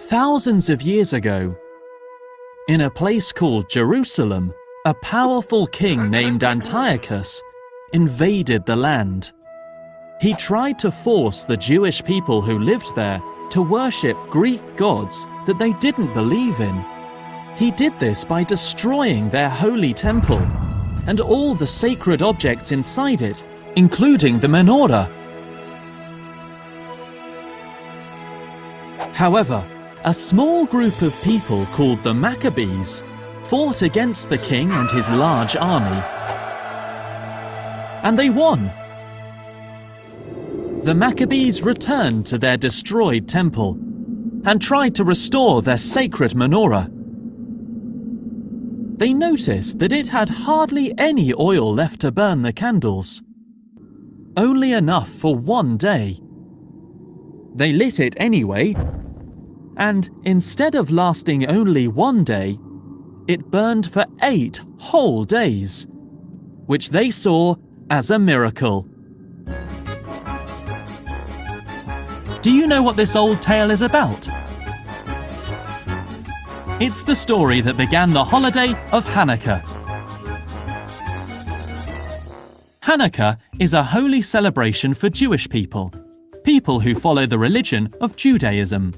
Thousands of years ago, in a place called Jerusalem, a powerful king named Antiochus invaded the land. He tried to force the Jewish people who lived there to worship Greek gods that they didn't believe in. He did this by destroying their holy temple and all the sacred objects inside it, including the menorah. However, a small group of people called the Maccabees fought against the king and his large army, and they won. The Maccabees returned to their destroyed temple and tried to restore their sacred menorah. They noticed that it had hardly any oil left to burn the candles, only enough for one day. They lit it anyway, and instead of lasting only one day, it burned for 8 whole days, which they saw as a miracle. Do you know what this old tale is about? It's the story that began the holiday of Hanukkah. Hanukkah is a holy celebration for Jewish people who follow the religion of Judaism.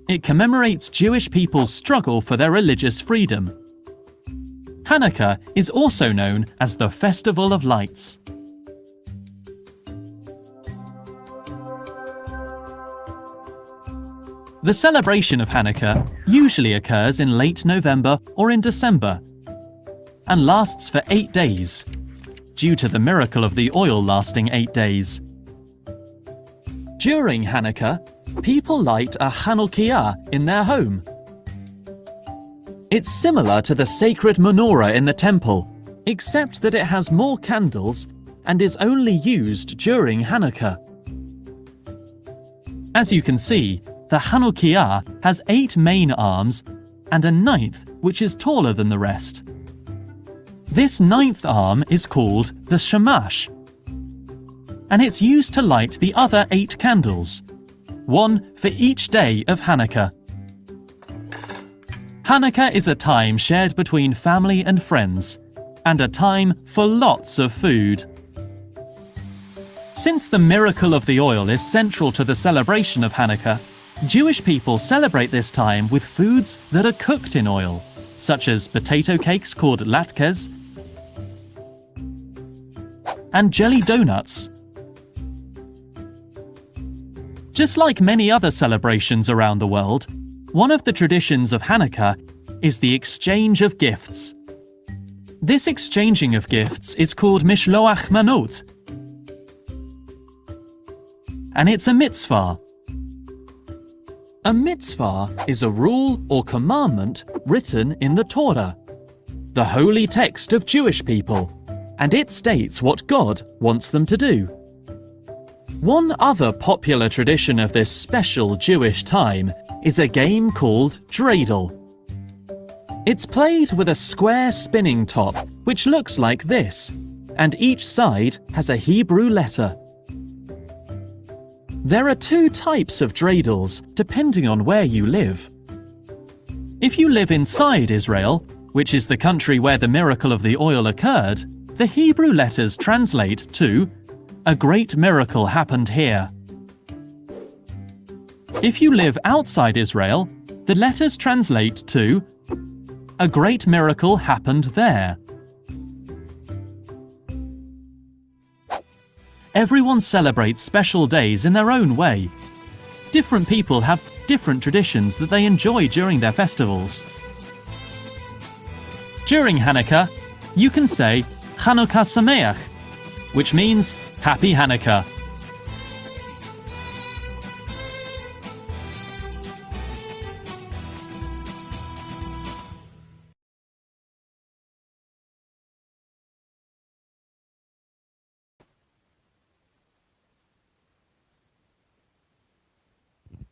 It commemorates Jewish people's struggle for their religious freedom. Hanukkah is also known as the Festival of Lights. The celebration of Hanukkah usually occurs in late November or in December and lasts for 8 days, due to the miracle of the oil lasting 8 days. During Hanukkah, people light a Hanukkah in their home. It's similar to the sacred menorah in the temple, except that it has more candles and is only used during Hanukkah. As you can see, the Hanukkah has 8 main arms and a 9th which is taller than the rest. This 9th arm is called the shamash, and it's used to light the other 8 candles, one for each day of Hanukkah. Hanukkah is a time shared between family and friends, and a time for lots of food. Since the miracle of the oil is central to the celebration of Hanukkah, Jewish people celebrate this time with foods that are cooked in oil, such as potato cakes called latkes and jelly donuts. Just like many other celebrations around the world, one of the traditions of Hanukkah is the exchange of gifts. This exchanging of gifts is called mishloach manot, and it's a mitzvah. A mitzvah is a rule or commandment written in the Torah, the holy text of Jewish people, and it states what God wants them to do. One other popular tradition of this special Jewish time is a game called dreidel. It's played with a square spinning top, which looks like this, and each side has a Hebrew letter. There are 2 types of dreidels, depending on where you live. If you live inside Israel, which is the country where the miracle of the oil occurred, the Hebrew letters translate to "A great miracle happened here." If you live outside Israel, the letters translate to "A great miracle happened there." Everyone celebrates special days in their own way. Different people have different traditions that they enjoy during their festivals. During Hanukkah, you can say Hanukkah Sameach, which means Happy Hanukkah.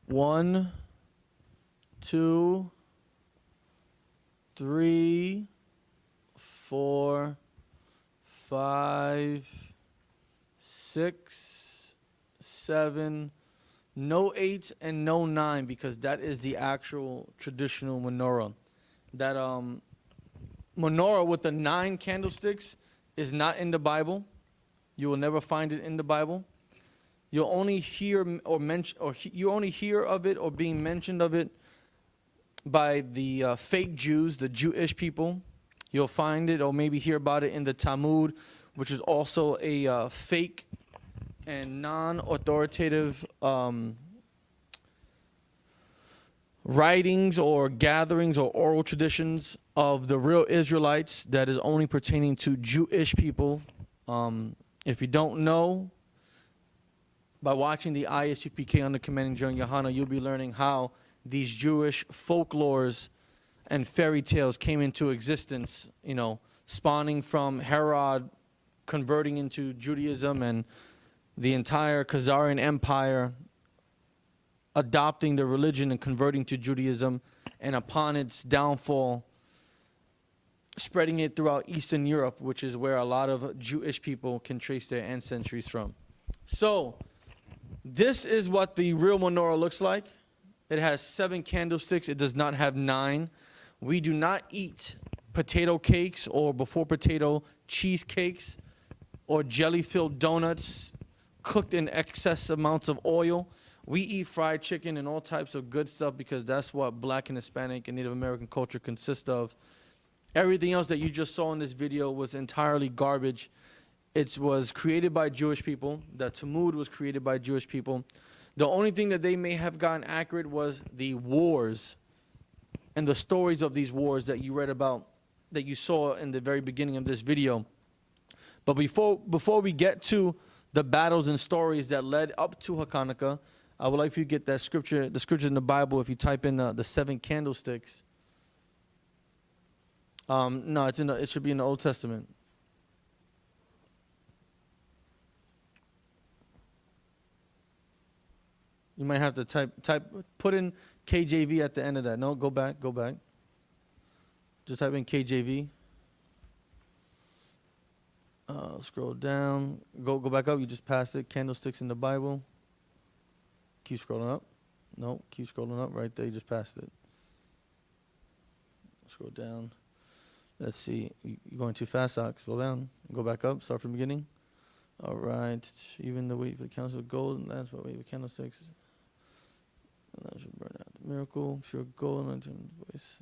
One, 2, 3, 4, 5, 6, 7, No 8 and no 9, because that is the actual traditional menorah. That menorah with the 9 candlesticks is not in the Bible. You will never find it in the Bible. You'll only hear or mention, or you only hear of it or being mentioned of it by the fake Jews, the Jewish people. You'll find it or maybe hear about it in the Talmud, which is also a fake and non-authoritative writings or gatherings or oral traditions of the real Israelites that is only pertaining to Jewish people. If you don't know, by watching the ISUPK under commanding General Yohana, you'll be learning how these Jewish folklores and fairy tales came into existence, you know, spawning from Herod converting into Judaism and the entire Khazarian Empire adopting the religion and converting to Judaism, and upon its downfall, spreading it throughout Eastern Europe, which is where a lot of Jewish people can trace their ancestries from. So, this is what the real menorah looks like. It has 7 candlesticks. It does not have 9. We do not eat potato cakes or before potato cheesecakes or jelly-filled donuts cooked in excess amounts of oil. We eat fried chicken and all types of good stuff because that's what Black and Hispanic and Native American culture consists of. Everything else that you just saw in this video was entirely garbage. It was created by Jewish people. The Talmud was created by Jewish people. The only thing that they may have gotten accurate was the wars and the stories of these wars that you read about, that you saw in the very beginning of this video. But before we get to the battles and stories that led up to HACHAANAKAH, I would like for you to get that scripture, the scripture in the Bible. If you type in the 7 candlesticks, no, it should be in the Old Testament. You might have to put in KJV at the end of that. No, go back. Just type in KJV. Scroll down. Go back up. You just passed it. Candlesticks in the Bible. Keep scrolling up. No, keep scrolling up. Right there. You just passed it. Scroll down. Let's see. You're going too fast, Doc. Slow down. Go back up. Start from the beginning. All right. Even the weight for the candlestick of gold. That's what weight for candlesticks. That should burn out the miracle. Pure gold. Voice.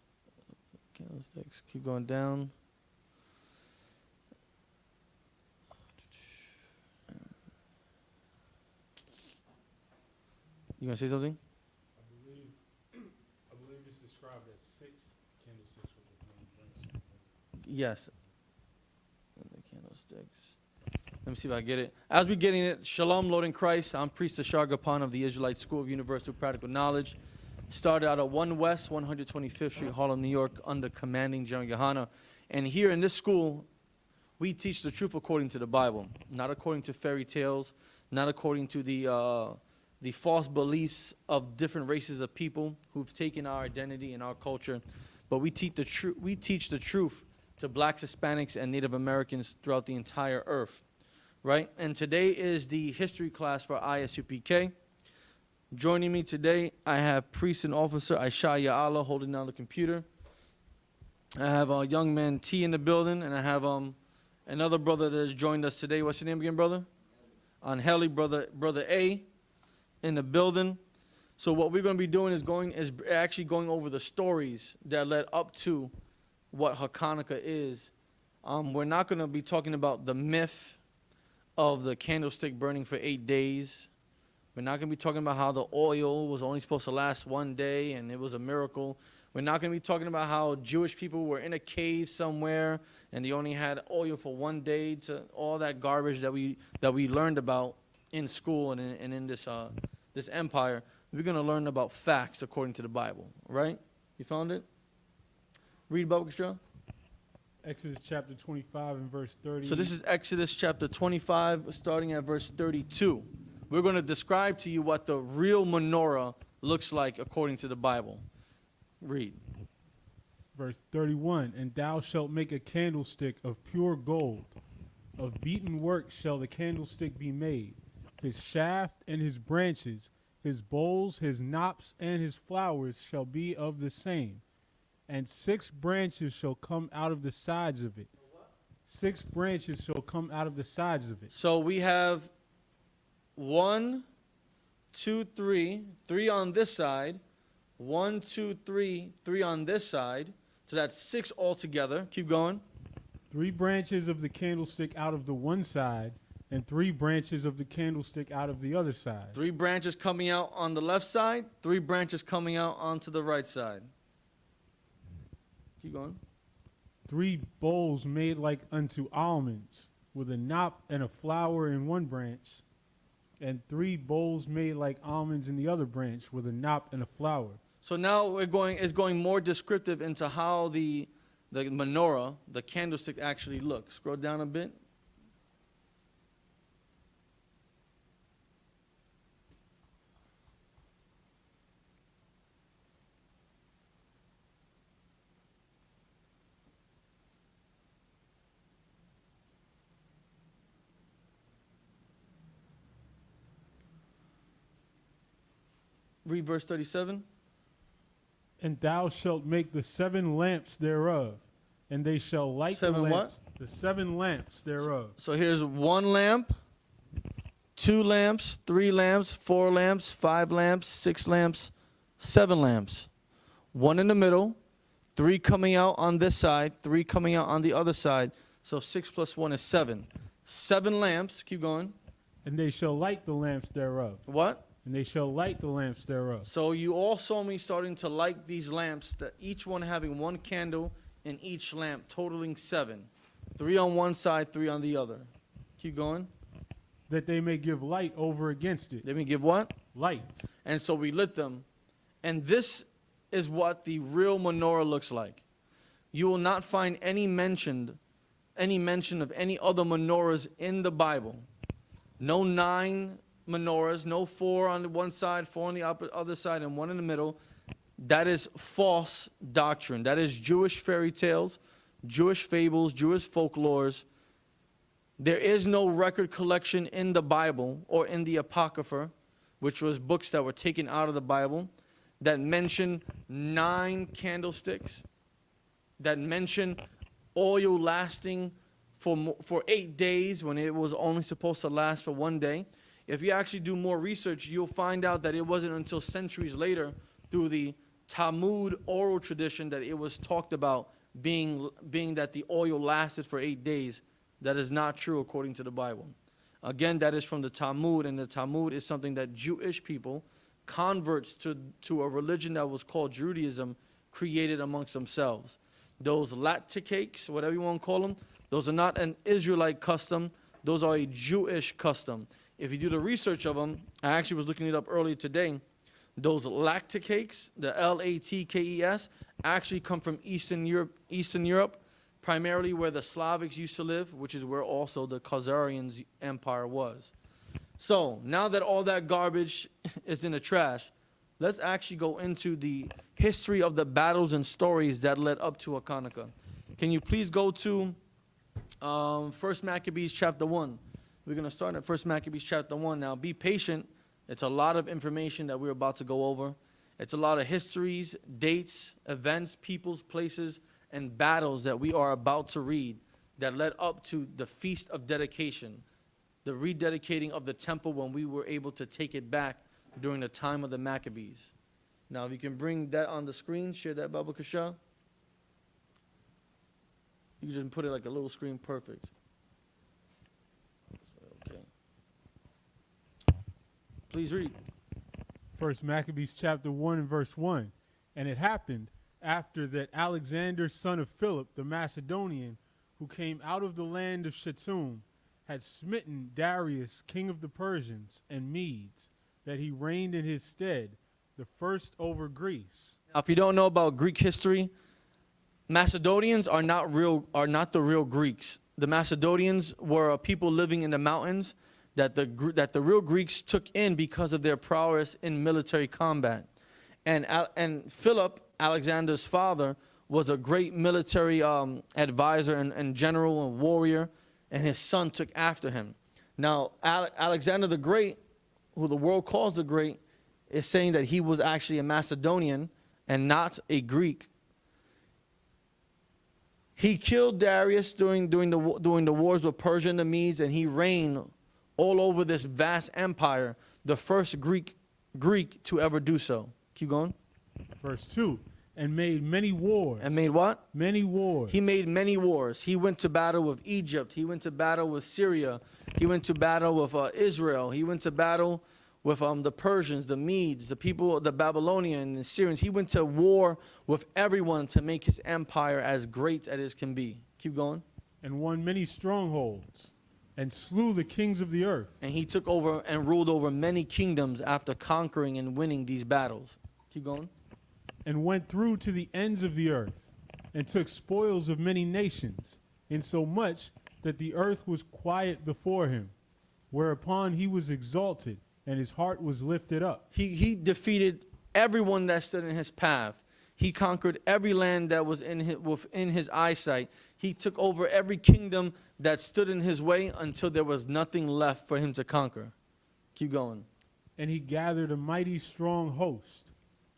Candlesticks. Keep going down. You gonna say something? I believe it's described as 6 candlesticks with the main drinks. Yes. And the candlesticks. Let me see if I get it. As we're getting it, Shalom, Lord in Christ. I'm Priest Ashar Gapan of the Israelite School of Universal Practical Knowledge. Started out at 1 West, 125th Street, Harlem, New York, under commanding General Yohana. And here in this school, we teach the truth according to the Bible, not according to fairy tales, not according to the false beliefs of different races of people who've taken our identity and our culture. But we teach the truth to Blacks, Hispanics, and Native Americans throughout the entire earth, right? And today is the history class for ISUPK. Joining me today, I have Priest and Officer Aisha Ya'ala holding down the computer. I have a young man T in the building, and I have another brother that has joined us today. What's your name again, brother? Angeli, brother A, in the building. So what we're going to be doing is actually going over the stories that led up to what HACHAANAKAH is. We're not going to be talking about the myth of the candlestick burning for 8 days. We're not going to be talking about how the oil was only supposed to last 1 day and it was a miracle. We're not going to be talking about how Jewish people were in a cave somewhere and they only had oil for 1 day, to all that garbage that we learned about in school and in this empire. We're going to learn about facts according to the Bible, right? You found it? Read Bible Extra. Exodus chapter 25 and verse 30. So this is Exodus chapter 25, starting at verse 32. We're going to describe to you what the real menorah looks like according to the Bible. Read. Verse 31, and thou shalt make a candlestick of pure gold. Of beaten work shall the candlestick be made. His shaft and his branches his bowls, his knops, and his flowers shall be of the same. And 6 branches shall come out of the sides of it. 6 branches shall come out of the sides of it. So we have 1, 2, 3, 3 on this side. 1, 2, 3, 3 on this side. So that's 6 altogether. Keep going. 3 branches of the candlestick out of the one side, and 3 branches of the candlestick out of the other side. 3 branches coming out on the left side. 3 branches coming out onto the right side. Keep going. 3 bowls made like unto almonds, with a knop and a flower in one branch, and 3 bowls made like almonds in the other branch, with a knop and a flower. So now it's going more descriptive into how the menorah, the candlestick, actually looks. Scroll down a bit. Read verse 37. And thou shalt make the 7 lamps thereof, and they shall light 7 the lamps. what? The 7 lamps thereof. So here's 1 lamp, 2 lamps, 3 lamps, 4 lamps, 5 lamps, 6 lamps, 7 lamps. 1 in the middle, 3 coming out on this side, 3 coming out on the other side. So 6 plus 1 is 7. 7 lamps. Keep going. And they shall light the lamps thereof. What? And they shall light the lamps thereof. So you all saw me starting to light these lamps, that each one having 1 candle in each lamp, totaling 7. 3 on one side, 3 on the other. Keep going. That they may give light over against it. Let me give what? Light. And so we lit them. And this is what the real menorah looks like. You will not find any mention of any other menorahs in the Bible. No 9 menorahs, no 4 on the one side, 4 on the other side, and 1 in the middle. That is false doctrine. That is Jewish fairy tales, Jewish fables, Jewish folklores. There is no record collection in the Bible or in the Apocrypha, which was books that were taken out of the Bible, that mention 9 candlesticks, that mention oil lasting for 8 days when it was only supposed to last for 1 day. If you actually do more research, you'll find out that it wasn't until centuries later, through the Talmud oral tradition, that it was talked about being that the oil lasted for 8 days. That is not true according to the Bible. Again, that is from the Talmud, and the Talmud is something that Jewish people, converts to a religion that was called Judaism, created amongst themselves. Those latte cakes, whatever you want to call them, those are not an Israelite custom. Those are a Jewish custom. If you do the research of them, I actually was looking it up earlier today. Those lactic cakes, the Latkes, actually come from Eastern Europe, primarily where the Slavics used to live, which is where also the Khazarians Empire was. So now that all that garbage is in the trash, let's actually go into the history of the battles and stories that led up to HACHAANAKAH. Can you please go to 1 Maccabees chapter 1? We're going to start at 1 Maccabees chapter 1. Now, be patient. It's a lot of information that we're about to go over. It's a lot of histories, dates, events, peoples, places, and battles that we are about to read that led up to the Feast of Dedication, the rededicating of the temple when we were able to take it back during the time of the Maccabees. Now, if you can bring that on the screen, share that, Baba Kasha. You can just put it like a little screen, perfect. Okay. Please read. 1 Maccabees chapter 1 and verse 1. And it happened after that Alexander, son of Philip, the Macedonian, who came out of the land of Shatum, had smitten Darius, king of the Persians and Medes, that he reigned in his stead, the first over Greece. Now, if you don't know about Greek history, Macedonians are not the real Greeks. The Macedonians were a people living in the mountains that the real Greeks took in because of their prowess in military combat. And Philip, Alexander's father, was a great military advisor and general and warrior, and his son took after him. Now, Alexander the Great, who the world calls the Great, is saying that he was actually a Macedonian and not a Greek. He killed Darius during the wars with Persia and the Medes, and he reigned all over this vast empire, the first Greek to ever do so. Keep going. Verse 2, and made many wars. And made what? Many wars. He made many wars. He went to battle with Egypt. He went to battle with Syria. He went to battle with Israel. He went to battle with the Persians, the Medes, the people, the Babylonians, the Syrians. He went to war with everyone to make his empire as great as it can be. Keep going. And won many strongholds, and slew the kings of the earth. And he took over and ruled over many kingdoms after conquering and winning these battles. Keep going. And went through to the ends of the earth, and took spoils of many nations, insomuch that the earth was quiet before him, whereupon he was exalted, and his heart was lifted up. He defeated everyone that stood in his path. He conquered every land that was within his eyesight. He took over every kingdom that stood in his way until there was nothing left for him to conquer. Keep going. And he gathered a mighty strong host,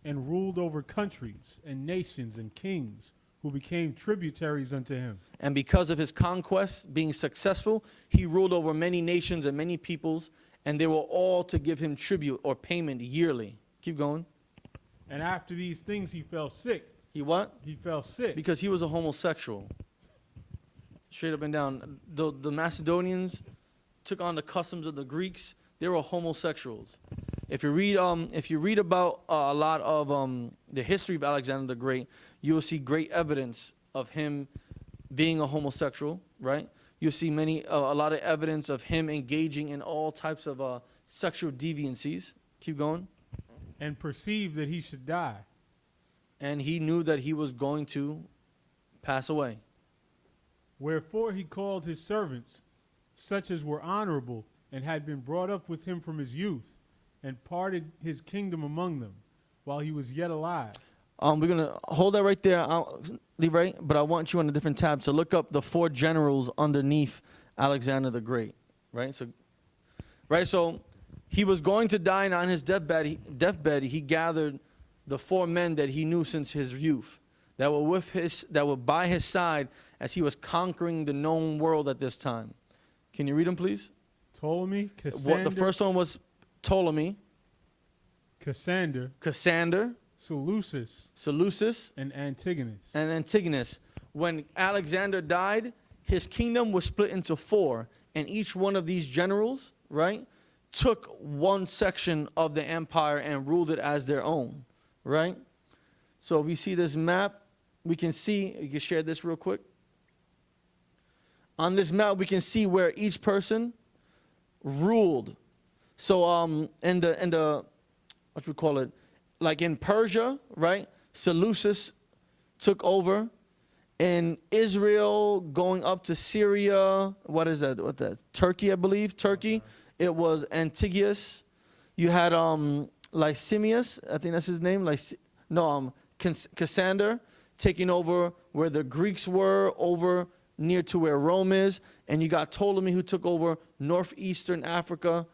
and ruled over countries and nations and kings, who became tributaries unto him. And because of his conquests being successful, he ruled over many nations and many peoples, and they were all to give him tribute or payment yearly. Keep going. And after these things he fell sick. He what? He fell sick. Because he was a homosexual. Straight up and down. The Macedonians took on the customs of the Greeks. They were homosexuals. If you read about a lot of the history of Alexander the Great, you will see great evidence of him being a homosexual, right? You'll see a lot of evidence of him engaging in all types of sexual deviancies. Keep going. And perceived that he should die. And he knew that he was going to pass away. Wherefore he called his servants, such as were honorable, and had been brought up with him from his youth, and parted his kingdom among them, while he was yet alive. We're going to hold that right there, right? But I want you on a different tab to look up the 4 generals underneath Alexander the Great, right? So he was going to die, and on his deathbed, he gathered the 4 men that he knew since his youth, that were by his side as he was conquering the known world at this time. Can you read them, please? Ptolemy, Cassander. The first one was Ptolemy. Cassander. Seleucus. And Antigonus. When Alexander died, his kingdom was split into 4, and each one of these generals, right, took one section of the empire and ruled it as their own, right? So if you see this map, we can see, you can share this real quick. On this map, we can see where each person ruled. So in the what we call it, like in Persia, right? Seleucus took over. In Israel, going up to Syria, what is that? Turkey, I believe. Turkey. It was Antiochus. You had Lysimachus, I think that's his name. Cassander taking over where the Greeks were, over near to where Rome is, and you got Ptolemy who took over northeastern Africa,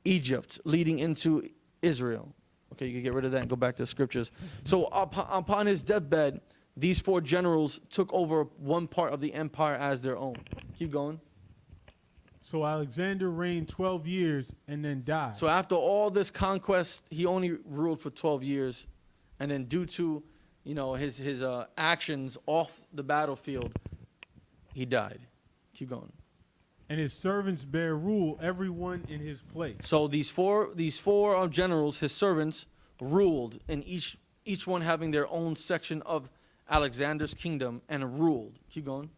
Egypt, leading into Israel. Okay, you can get rid of that and go back to the scriptures. So upon his deathbed, these 4 generals took over one part of the empire as their own. Keep going. So Alexander reigned 12 years and then died. So after all this conquest, he only ruled for 12 years. And then due to, his actions off the battlefield, he died. Keep going. And his servants bear rule, everyone in his place. So these four generals, his servants, ruled, and each one having their own section of Alexander's kingdom, and ruled. Keep going.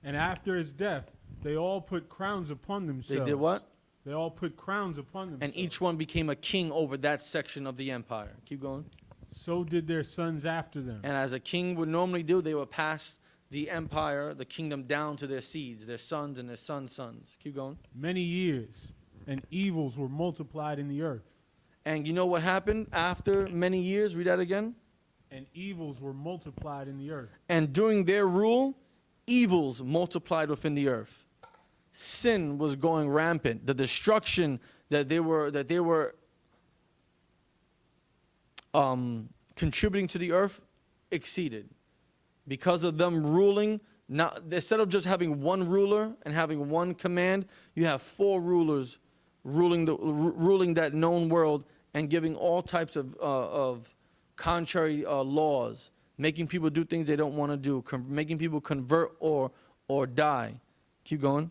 And after his death, they all put crowns upon themselves. They did what? They all put crowns upon themselves. And each one became a king over that section of the empire. Keep going. So did their sons after them. And as a king would normally do, they would pass the empire, the kingdom, down to their seeds, their sons and their sons' sons. Keep going. Many years, and evils were multiplied in the earth. And you know what happened after many years? Read that again. And evils were multiplied in the earth. And during their rule, evils multiplied within the earth. Sin was going rampant. The destruction that they were contributing to the earth exceeded. Because of them ruling, now instead of just having one ruler and having one command, you have 4 rulers ruling that known world and giving all types of contrary laws, making people do things they don't want to do, making people convert or die. Keep going.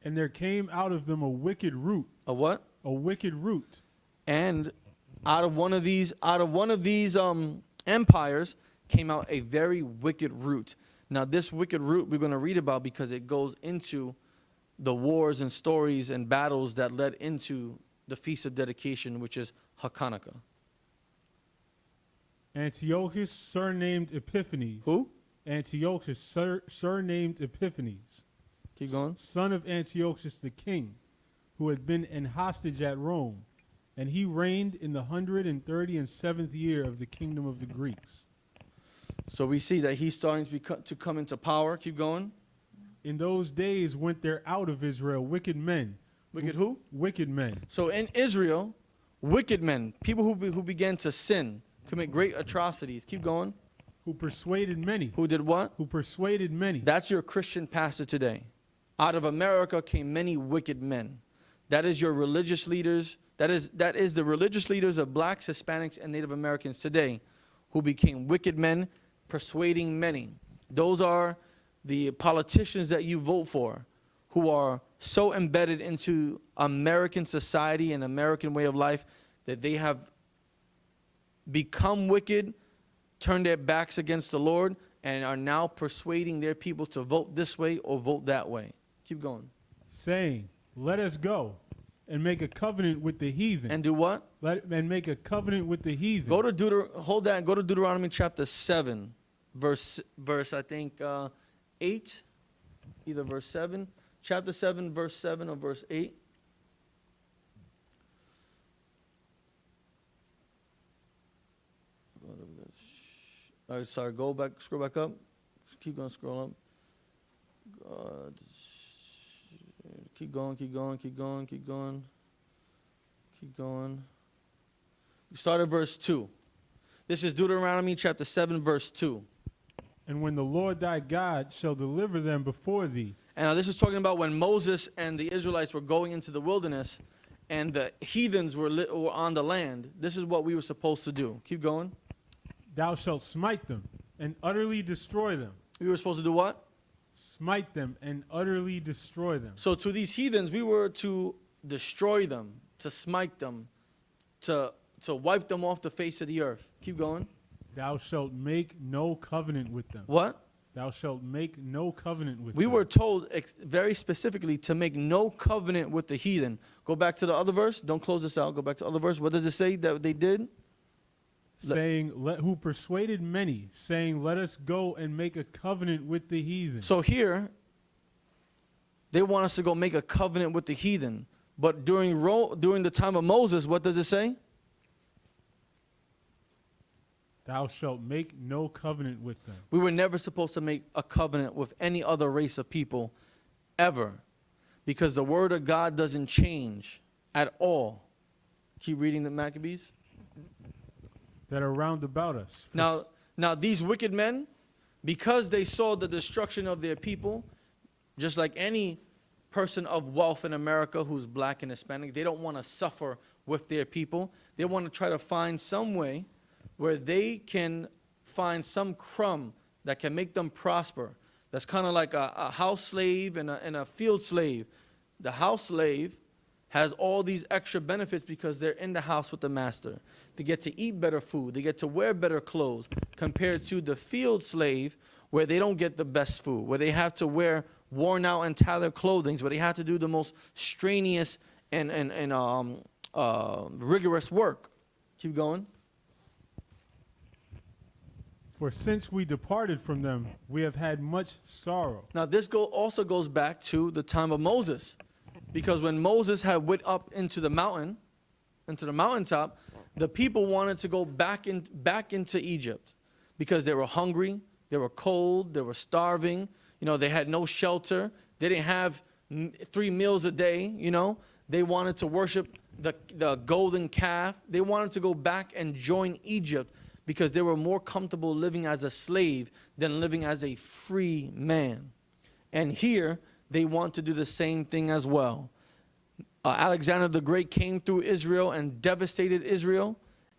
And there came out of them a wicked root. A what? A wicked root. And out of one of these empires came out a very wicked root. Now, this wicked root we're going to read about because it goes into the wars and stories and battles that led into the Feast of Dedication, which is HACHAANAKAH. Antiochus, surnamed Epiphanes. Who? Antiochus, surnamed Epiphanes. Keep going. Son of Antiochus the king, who had been an hostage at Rome, and he reigned in the 137th year of the kingdom of the Greeks. So we see that he's starting to come into power. Keep going. In those days went there out of Israel wicked men. Wicked who? Wicked men. So in Israel, wicked men, people who began to sin, commit great atrocities. Keep going. Who persuaded many. Who did what? Who persuaded many. That's your Christian pastor today. Out of America came many wicked men. That is your religious leaders. That is the religious leaders of blacks, Hispanics, and Native Americans today who became wicked men, persuading many. Those are the politicians that you vote for, who are so embedded into American society and American way of life that they have become wicked, turned their backs against the Lord, and are now persuading their people to vote this way or vote that way. Keep going. Saying, let us go and make a covenant with the heathen. And do what? And make a covenant with the heathen. Go to Deuteronomy chapter 7, verse I think 8, either verse 7, chapter 7, verse 7 or verse 8. All right, sorry, scroll back up. Keep going, scroll up. Keep going. We start at verse 2. This is Deuteronomy chapter 7, verse 2. And when the Lord thy God shall deliver them before thee. And now this is talking about when Moses and the Israelites were going into the wilderness and the heathens were on the land. This is what we were supposed to do. Keep going. Thou shalt smite them and utterly destroy them. We were supposed to do what? Smite them and utterly destroy them. So to these heathens, we were to destroy them, to smite them, to wipe them off the face of the earth. Keep going. Thou shalt make no covenant with them. What? Thou shalt make no covenant with them. We were told very specifically to make no covenant with the heathen. Go back to the other verse. Don't close this out. Go back to the other verse. What does it say that they did? Saying, who persuaded many, saying, let us go and make a covenant with the heathen. So here, they want us to go make a covenant with the heathen. But during the time of Moses, what does it say? Thou shalt make no covenant with them. We were never supposed to make a covenant with any other race of people, ever. Because the word of God doesn't change at all. Keep reading the Maccabees. That are round about us. Now these wicked men, because they saw the destruction of their people, just like any person of wealth in America who's black and Hispanic, they don't want to suffer with their people. They want to try to find some way where they can find some crumb that can make them prosper. That's kind of like a house slave and a field slave. The house slave has all these extra benefits because they're in the house with the master. They get to eat better food. They get to wear better clothes compared to the field slave where they don't get the best food, where they have to wear worn out and tattered clothing, where they have to do the most strenuous and rigorous work. Keep going. For since we departed from them, we have had much sorrow. Now this also goes back to the time of Moses. Because when Moses had went up into the mountaintop, the people wanted to go back into Egypt because they were hungry, they were cold, they were starving. They had no shelter. They didn't have 3 meals a day. They wanted to worship the golden calf. They wanted to go back and join Egypt because they were more comfortable living as a slave than living as a free man. And here, they want to do the same thing as well. Alexander the Great came through Israel and devastated Israel.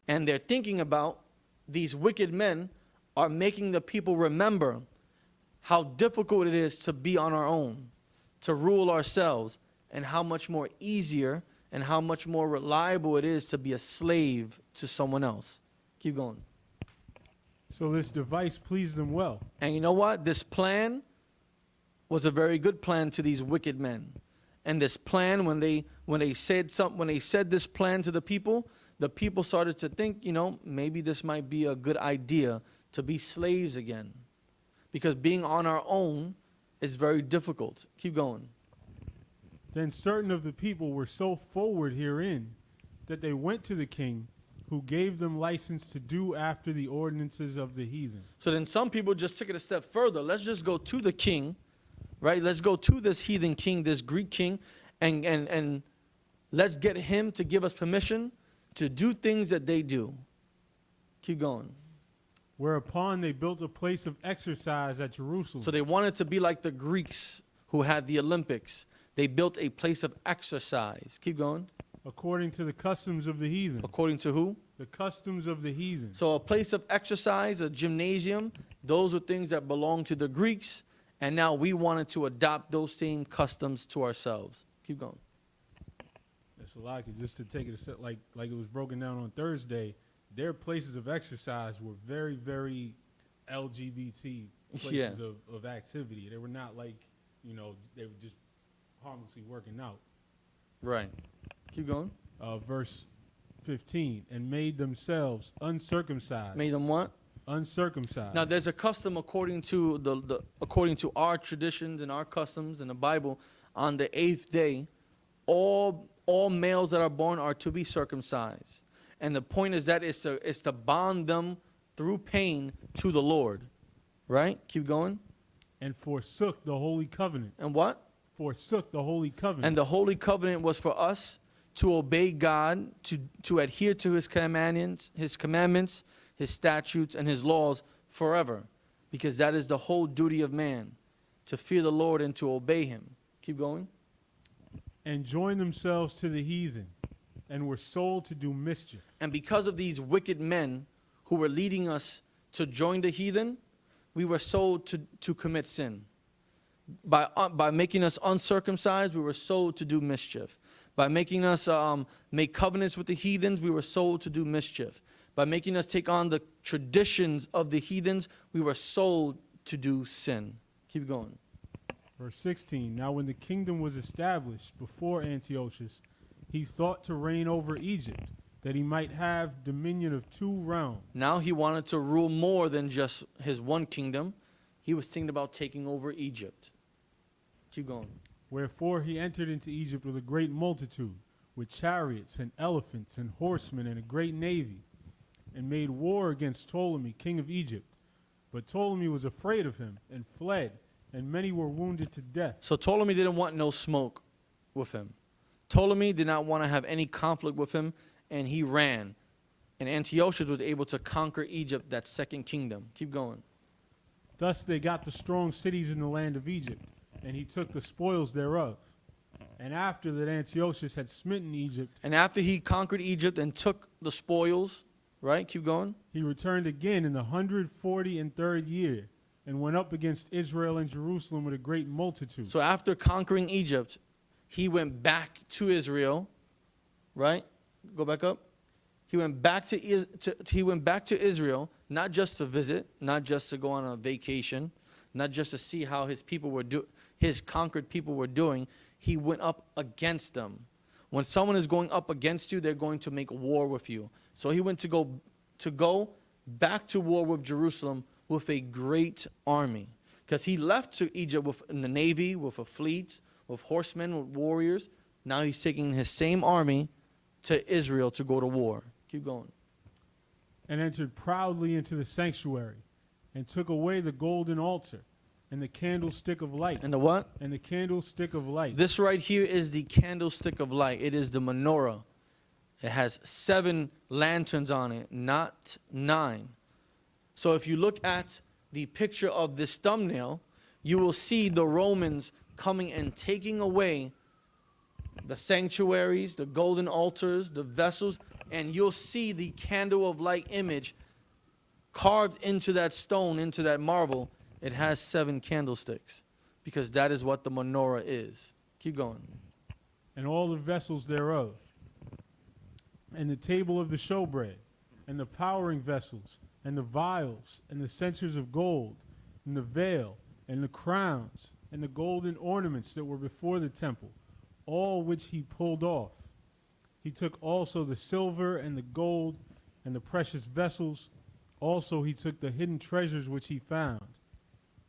And they're thinking about these wicked men are making the people remember how difficult it is to be on our own, to rule ourselves, and how much more easier and how much more reliable it is to be a slave to someone else. Keep going. So this device pleased them well. And you know what? This plan was a very good plan to these wicked men. And this plan, when they said this plan to the people started to think, you know, maybe this might be a good idea to be slaves again. Because being on our own is very difficult. Keep going. Then certain of the people were so forward herein that they went to the king, who gave them license to do after the ordinances of the heathen. So then some people just took it a step further. Let's just go to the king, right? Let's go to this heathen king, this Greek king, and let's get him to give us permission to do things that they do. Keep going. Whereupon they built a place of exercise at Jerusalem. So they wanted to be like the Greeks who had the Olympics. They built a place of exercise. Keep going. According to the customs of the heathen. According to who? The customs of the heathen. So a place of exercise, a gymnasium, those are things that belong to the Greeks. And now we wanted to adopt those same customs to ourselves. Keep going. That's a lot. 'Cause just to take it a step, like it was broken down on Thursday, their places of exercise were very, very LGBT places of activity. They were not like, you know, they were just harmlessly working out. Right. Keep going. Verse 15, and made themselves uncircumcised. Made them what? Uncircumcised. Now there's a custom according to according to our traditions and our customs in the Bible. On the 8th day, all males that are born are to be circumcised. And the point is that is to bond them through pain to the Lord. Right? Keep going. And forsook the holy covenant. And what? Forsook the holy covenant. And the holy covenant was for us to obey God, to adhere to his commandments, his statutes, and his laws forever. Because that is the whole duty of man, to fear the Lord and to obey him. Keep going. And joined themselves to the heathen, and were sold to do mischief. And because of these wicked men who were leading us to join the heathen, we were sold to commit sin. By making us uncircumcised, we were sold to do mischief. By making us make covenants with the heathens, we were sold to do mischief. By making us take on the traditions of the heathens, we were sold to do sin. Keep going. Verse 16, now when the kingdom was established before Antiochus, he thought to reign over Egypt, that he might have dominion of 2 realms. Now he wanted to rule more than just his one kingdom. He was thinking about taking over Egypt. Keep going. Wherefore he entered into Egypt with a great multitude, with chariots and elephants and horsemen and a great navy, and made war against Ptolemy, king of Egypt. But Ptolemy was afraid of him and fled, and many were wounded to death. So Ptolemy didn't want no smoke with him. Ptolemy did not want to have any conflict with him, and he ran. And Antiochus was able to conquer Egypt, that second kingdom. Keep going. Thus they got the strong cities in the land of Egypt, and he took the spoils thereof. And after that Antiochus had smitten Egypt, and after he conquered Egypt and took the spoils, right? Keep going. He returned again in the 143rd year, and went up against Israel and Jerusalem with a great multitude. So after conquering Egypt, he went back to Israel, right? Go back up. He went back to Israel, not just to visit, not just to go on a vacation, not just to see how his conquered people were doing. He went up against them. When someone is going up against you, they're going to make war with you. So he went to go back to war with Jerusalem with a great army. Because he left to Egypt with the navy, with a fleet, with horsemen, with warriors. Now he's taking his same army to Israel to go to war. Keep going. And entered proudly into the sanctuary, and took away the golden altar, and the candlestick of light. And the what? And the candlestick of light. This right here is the candlestick of light. It is the menorah. It has 7 lanterns on it, not 9. So if you look at the picture of this thumbnail, you will see the Romans coming and taking away the sanctuaries, the golden altars, the vessels, and you'll see the candle of light image carved into that stone, into that marble. It has 7 candlesticks because that is what the menorah is. Keep going. And all the vessels thereof, and the table of the showbread, and the powering vessels, and the vials, and the censers of gold, and the veil, and the crowns, and the golden ornaments that were before the temple, all which he pulled off. He took also the silver and the gold and the precious vessels. Also he took the hidden treasures which he found.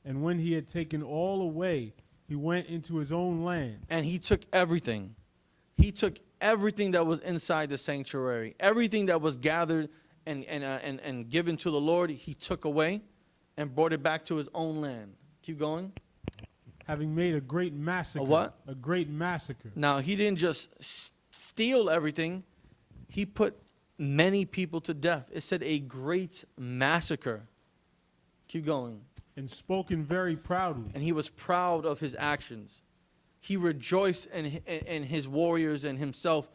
And when he had taken all away, he went into his own land. And he took everything. He took everything that was inside the sanctuary, everything that was gathered and given to the Lord, he took away and brought it back to his own land. Keep going. Having made a great massacre. A what? A great massacre. Now, he didn't just steal everything. He put many people to death. It said a great massacre. Keep going. And spoken very proudly. And he was proud of his actions. He rejoiced in his warriors and himself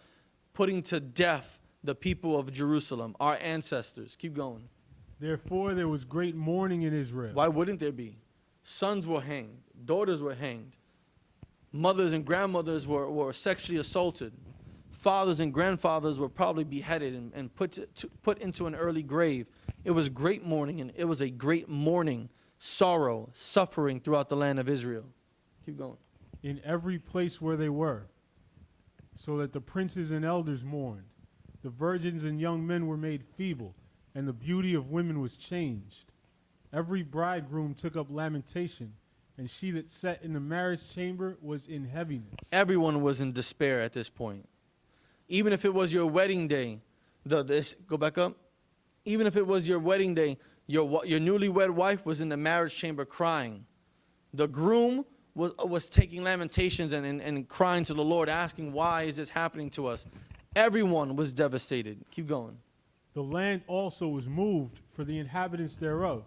putting to death the people of Jerusalem, our ancestors. Keep going. Therefore there was great mourning in Israel. Why wouldn't there be? Sons were hanged. Daughters were hanged. Mothers and grandmothers were sexually assaulted. Fathers and grandfathers were probably beheaded and put into an early grave. It was great mourning, and it was a great mourning, sorrow, suffering throughout the land of Israel. Keep going. In every place where they were, so that the princes and elders mourned. The virgins and young men were made feeble, and the beauty of women was changed. Every bridegroom took up lamentation, and she that sat in the marriage chamber was in heaviness. Everyone was in despair at this point. Even if it was your wedding day, go back up. Even if it was your wedding day, your newlywed wife was in the marriage chamber crying. The groom was taking lamentations and crying to the Lord, asking, why is this happening to us? Everyone was devastated. Keep going. The land also was moved for the inhabitants thereof,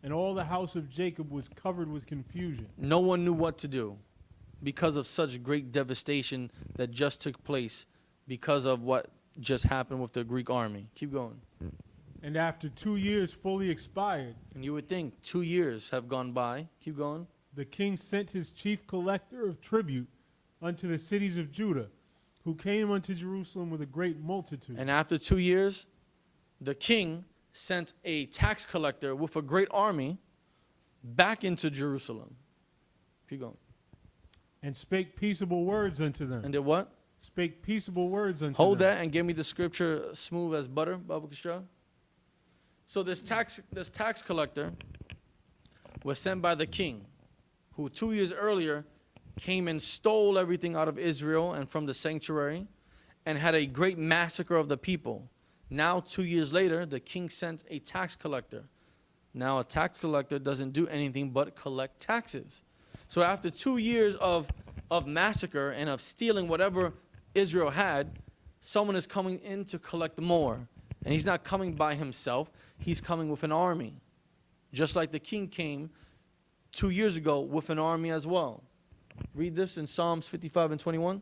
and all the house of Jacob was covered with confusion. No one knew what to do because of such great devastation that just took place because of what just happened with the Greek army. Keep going. And after 2 years fully expired, and you would think 2 years have gone by. Keep going. the king sent his chief collector of tribute unto the cities of Judah, who came unto Jerusalem with a great multitude. And after 2 years, the king sent a tax collector with a great army back into Jerusalem. Keep going. And spake peaceable words unto them. And did what? Spake peaceable words unto Hold them. that and give me the scripture smooth as butter, Baba Kishra. So this tax collector was sent by the king, who 2 years earlier came and stole everything out of Israel and from the sanctuary and had a great massacre of the people. Now, 2 years later, the king sent a tax collector. Now, a tax collector doesn't do anything but collect taxes. So after 2 years of massacre and of stealing whatever Israel had, someone is coming in to collect more. And he's not coming by himself. He's coming with an army. Just like the king came 2 years ago with an army as well. Read this in Psalms 55 and 21.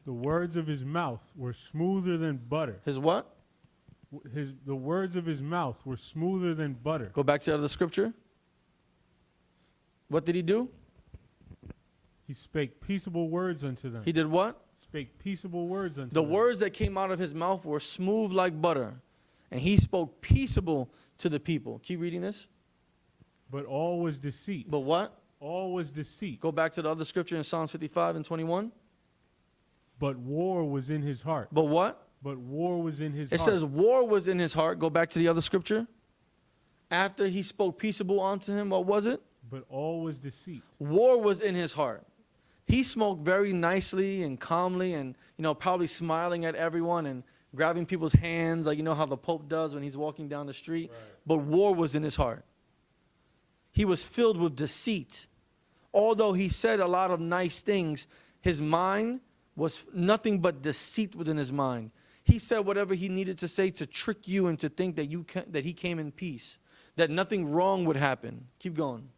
The words of his mouth were smoother than butter. His what? The words of his mouth were smoother than butter. Go back to the other scripture. What did he do? He spake peaceable words unto them. He did what? Spake peaceable words unto The them. words that came out of his mouth were smooth like butter. And he spoke peaceable to the people. Keep reading this. But all was deceit. But what? All was deceit. Go back to the other scripture in Psalms 55 and 21. But war was in his heart. But what? But war was in his It heart. says war was in his heart. Go back to the other scripture. After he spoke peaceable unto him, what was it? But all was deceit. War was in his heart. He spoke very nicely and calmly and, probably smiling at everyone and grabbing people's hands, like how the Pope does when he's walking down the street. Right. But war was in his heart. He was filled with deceit. Although he said a lot of nice things, his mind was nothing but deceit within his mind. He said whatever he needed to say to trick you and to think that that he came in peace, that nothing wrong would happen. Keep going.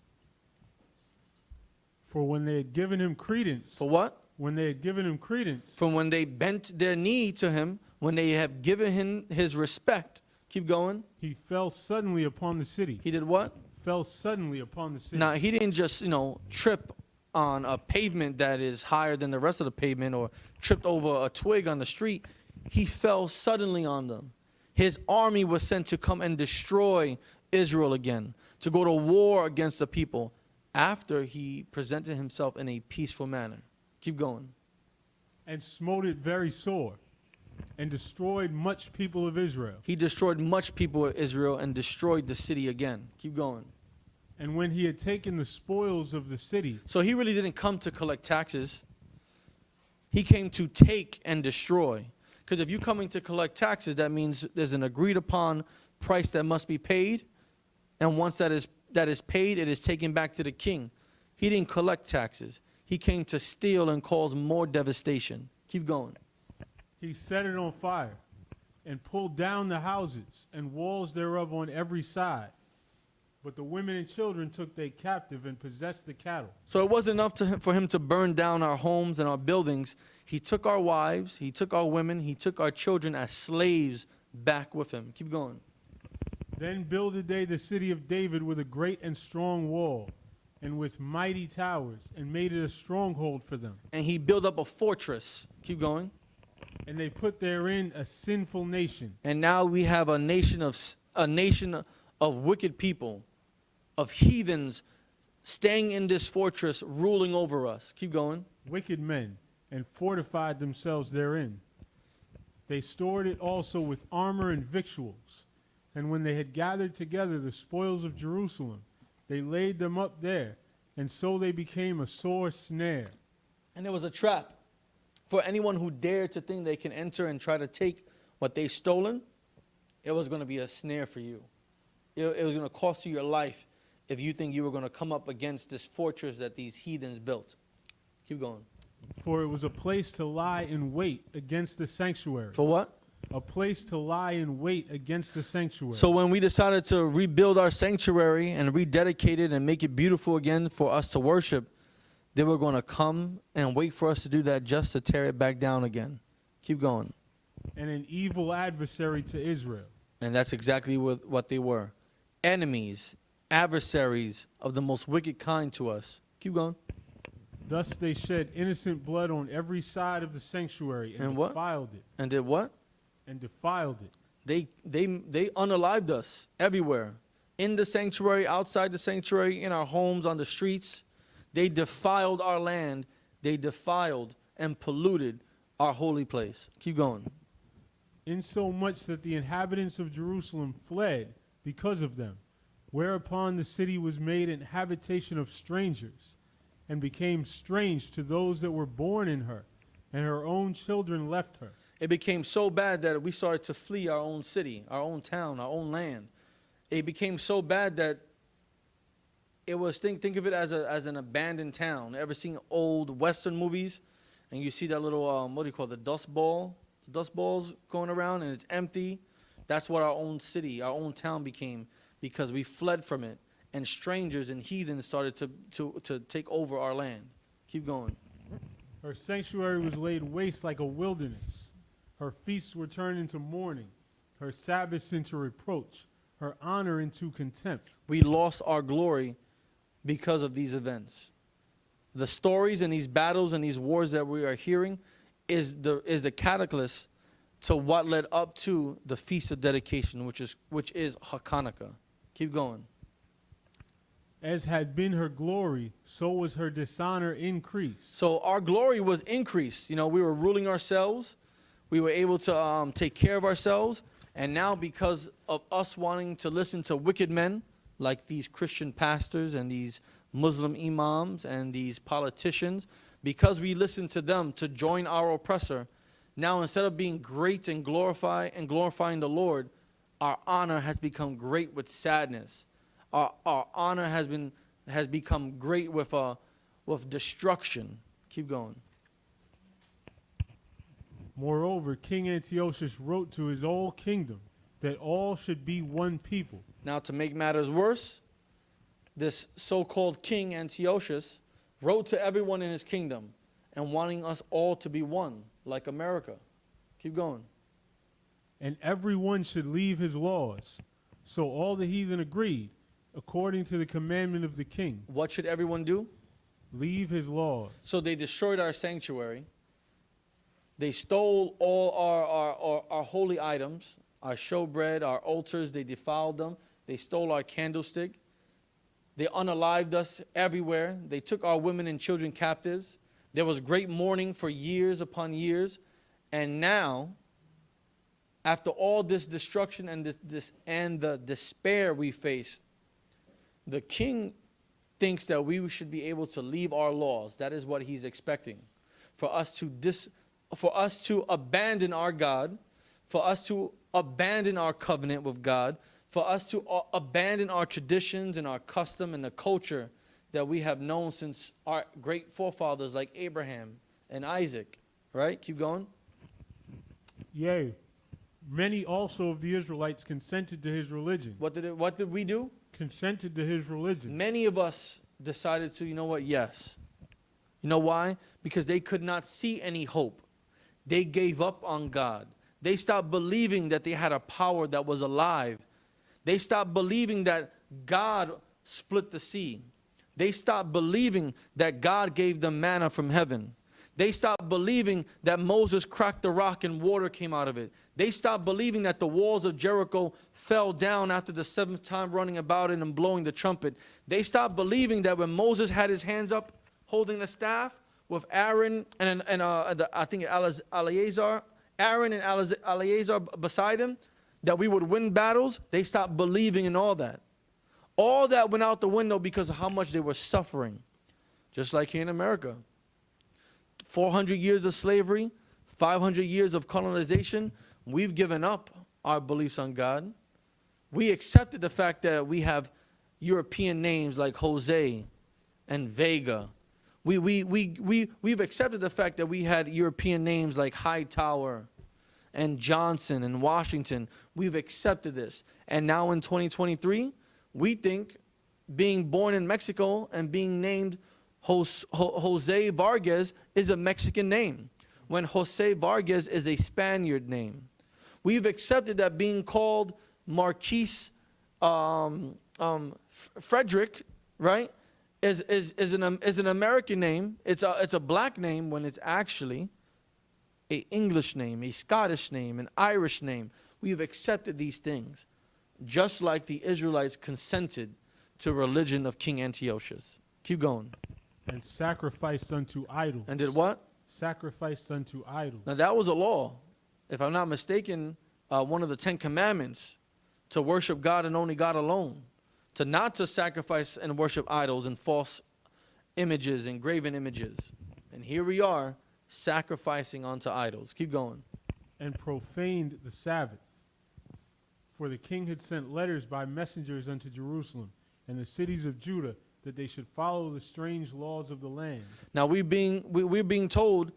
For when they had given him credence. For what? When they had given him credence. From when they bent their knee to him, when they have given him his respect. Keep going. He fell suddenly upon the city. He did what? Fell suddenly upon the city. Now, he didn't just, trip on a pavement that is higher than the rest of the pavement or tripped over a twig on the street. He fell suddenly on them. His army was sent to come and destroy Israel again, to go to war against the people after he presented himself in a peaceful manner. Keep going. And smote it very sore, and destroyed much people of Israel. He destroyed much people of Israel and destroyed the city again. Keep going. And when he had taken the spoils of the city. So he really didn't come to collect taxes. He came to take and destroy. Because if you're coming to collect taxes, that means there's an agreed upon price that must be paid. And once that is paid, it is taken back to the king. He didn't collect taxes. He came to steal and cause more devastation. Keep going. He set it on fire and pulled down the houses and walls thereof on every side. But the women and children took they captive and possessed the cattle. So it wasn't enough for him to burn down our homes and our buildings. He took our wives, he took our women, he took our children as slaves back with him. Keep going. Then builded they the city of David with a great and strong wall, and with mighty towers, and made it a stronghold for them. And he built up a fortress. Keep going. And they put therein a sinful nation. And now we have a nation of wicked people, of heathens, staying in this fortress, ruling over us. Keep going. Wicked men, and fortified themselves therein. They stored it also with armor and victuals. And when they had gathered together the spoils of Jerusalem, they laid them up there, and so they became a sore snare. And there was a trap for anyone who dared to think they can enter and try to take what they've stolen. It was going to be a snare for you. It was going to cost you your life if you think you were going to come up against this fortress that these heathens built. Keep going. For it was a place to lie in wait against the sanctuary. For what? A place to lie in wait against the sanctuary. So when we decided to rebuild our sanctuary and rededicate it and make it beautiful again for us to worship, they were going to come and wait for us to do that just to tear it back down again. Keep going. And an evil adversary to Israel. And that's exactly what they were. Enemies, adversaries of the most wicked kind to us. Keep going. Thus they shed innocent blood on every side of the sanctuary and defiled it. And did what? And defiled it. They unalived us everywhere. In the sanctuary, outside the sanctuary, in our homes, on the streets. They defiled our land. They defiled and polluted our holy place. Keep going. Insomuch that the inhabitants of Jerusalem fled because of them, whereupon the city was made an habitation of strangers, and became strange to those that were born in her, and her own children left her. It became so bad that we started to flee our own city, our own town, our own land. It became so bad that it was, think of it as an abandoned town. Ever seen old Western movies? And you see that little, what do you call it, the dust balls going around, and it's empty. That's what our own city, our own town became, because we fled from it. And strangers and heathens started to take over our land. Keep going. Her sanctuary was laid waste like a wilderness. Her feasts were turned into mourning, her Sabbaths into reproach, her honor into contempt. We lost our glory because of these events. The stories and these battles and these wars that we are hearing is the catalyst to what led up to the Feast of Dedication, which is HACHAANAKAH. Keep going. As had been her glory, so was her dishonor increased. So our glory was increased. We were ruling ourselves. We were able to take care of ourselves. And now because of us wanting to listen to wicked men, like these Christian pastors and these Muslim imams and these politicians, because we listen to them to join our oppressor, now instead of being great and glorifying the Lord, our honor has become great with sadness. Our honor has become great with destruction. Keep going. Moreover, King Antiochus wrote to his whole kingdom that all should be one people. Now, to make matters worse, this so-called King Antiochus wrote to everyone in his kingdom and wanting us all to be one, like America. Keep going. And everyone should leave his laws. So all the heathen agreed, according to the commandment of the king. What should everyone do? Leave his laws. So they destroyed our sanctuary. They stole all our holy items, our showbread, our altars. They defiled them. They stole our candlestick. They unalived us everywhere. They took our women and children captives. There was great mourning for years upon years. And now, after all this destruction and the despair we face, the king thinks that we should be able to leave our laws. That is what he's expecting. For us to abandon our God, for us to abandon our covenant with God, for us to abandon our traditions and our custom and the culture that we have known since our great forefathers like Abraham and Isaac. Right? Keep going. Yea, many also of the Israelites consented to his religion. What did we do? Consented to his religion. Many of us decided to, you know what, yes. You know why? Because they could not see any hope. They gave up on God. They stopped believing that they had a power that was alive. They stopped believing that God split the sea. They stopped believing that God gave them manna from heaven. They stopped believing that Moses cracked the rock and water came out of it. They stopped believing that the walls of Jericho fell down after the seventh time running about it and blowing the trumpet. They stopped believing that when Moses had his hands up holding the staff with Aaron and I think Eleazar, Aaron and Eleazar beside him, that we would win battles. They stopped believing in all that. All that went out the window because of how much they were suffering. Just like here in America. 400 years of slavery, 500 years of colonization. We've given up our beliefs on God. We accepted the fact that we have European names like Jose and Vega. We've accepted the fact that we had European names like Hightower and Johnson and Washington. We've accepted this. And now in 2023, we think being born in Mexico and being named Jose Vargas is a Mexican name, when Jose Vargas is a Spaniard name. We've accepted that being called Marquise Frederick, right, is an American name. It's a black name when it's actually an English name, a Scottish name, an Irish name. We've accepted these things, just like the Israelites consented to religion of King Antiochus. Keep going. And sacrificed unto idols. And did what? Sacrificed unto idols. Now that was a law. If I'm not mistaken, one of the 10 commandments, to worship God and only God alone. To not to sacrifice and worship idols and false images and graven images. And here we are, sacrificing unto idols. Keep going. And profaned the Sabbath. For the king had sent letters by messengers unto Jerusalem and the cities of Judah, that they should follow the strange laws of the land. Now we're being told,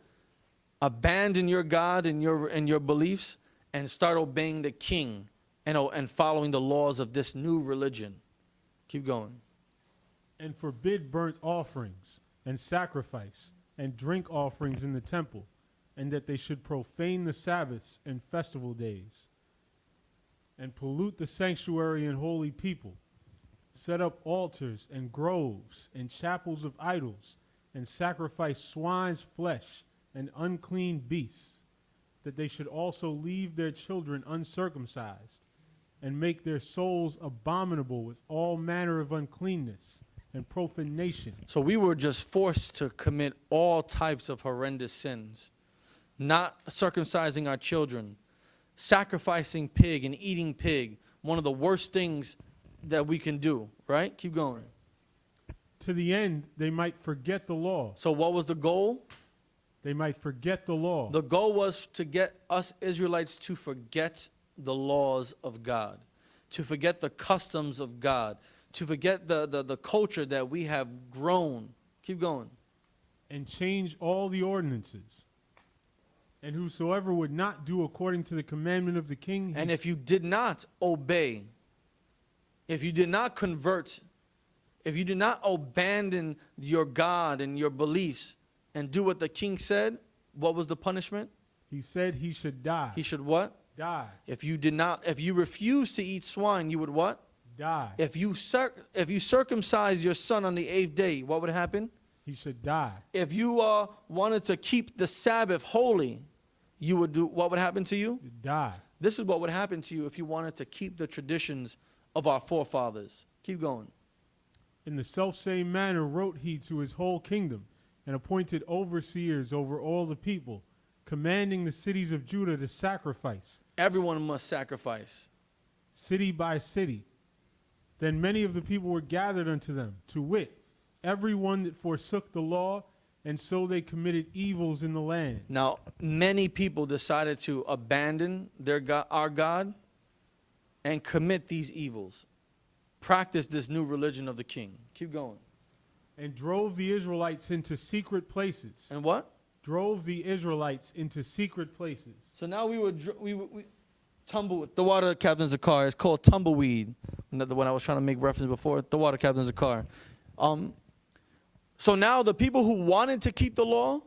abandon your God and your beliefs and start obeying the king and following the laws of this new religion. Keep going. And forbid burnt offerings and sacrifice and drink offerings in the temple, and that they should profane the Sabbaths and festival days, and pollute the sanctuary and holy people, set up altars and groves and chapels of idols, and sacrifice swine's flesh and unclean beasts, that they should also leave their children uncircumcised, and make their souls abominable with all manner of uncleanness and profanation. So we were just forced to commit all types of horrendous sins, not circumcising our children, sacrificing pig and eating pig, one of the worst things that we can do, right? Keep going. To the end they might forget the law. So what was the goal? They might forget the law. The goal was to get us Israelites to forget the laws of God, to forget the customs of God, to forget the culture that we have grown. Keep going. And change all the ordinances And whosoever would not do according to the commandment of the king, And if you did not obey, if you did not convert, if you did not abandon your God and your beliefs and do what the king said, what was the punishment? he said he should die. He should what? Die. If you refuse to eat swine, you would what? Die. If you circumcise your son on the 8th day, what would happen? He should die. If you wanted to keep the Sabbath holy, you would do, what would happen to you? Die. This is what would happen to you if you wanted to keep the traditions of our forefathers. Keep going. In the selfsame manner wrote he to his whole kingdom, and appointed overseers over all the people, commanding the cities of Judah to sacrifice. Everyone must sacrifice. City by city. Then many of the people were gathered unto them, to wit, every one that forsook the law, and so they committed evils in the land. Now, many people decided to abandon their God, our God, and commit these evils. Practice this new religion of the king. Keep going. And drove the Israelites into secret places. And what? Drove the Israelites into secret places. So now we tumble. The water captain's a car. It's called tumbleweed. Another one I was trying to make reference before. The water captain's a car. So now the people who wanted to keep the law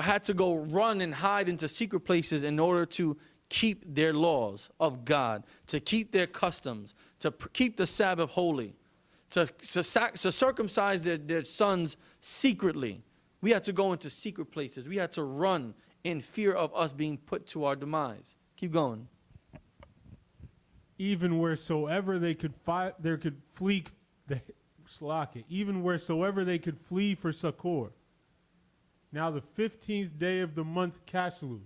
had to go run and hide into secret places in order to keep their laws of God, to keep their customs, to keep the Sabbath holy, to circumcise their sons secretly. We had to go into secret places. We had to run in fear of us being put to our demise. Keep going. Even wheresoever they could flee even wheresoever they could flee for succor. Now the 15th day of the month Caslu,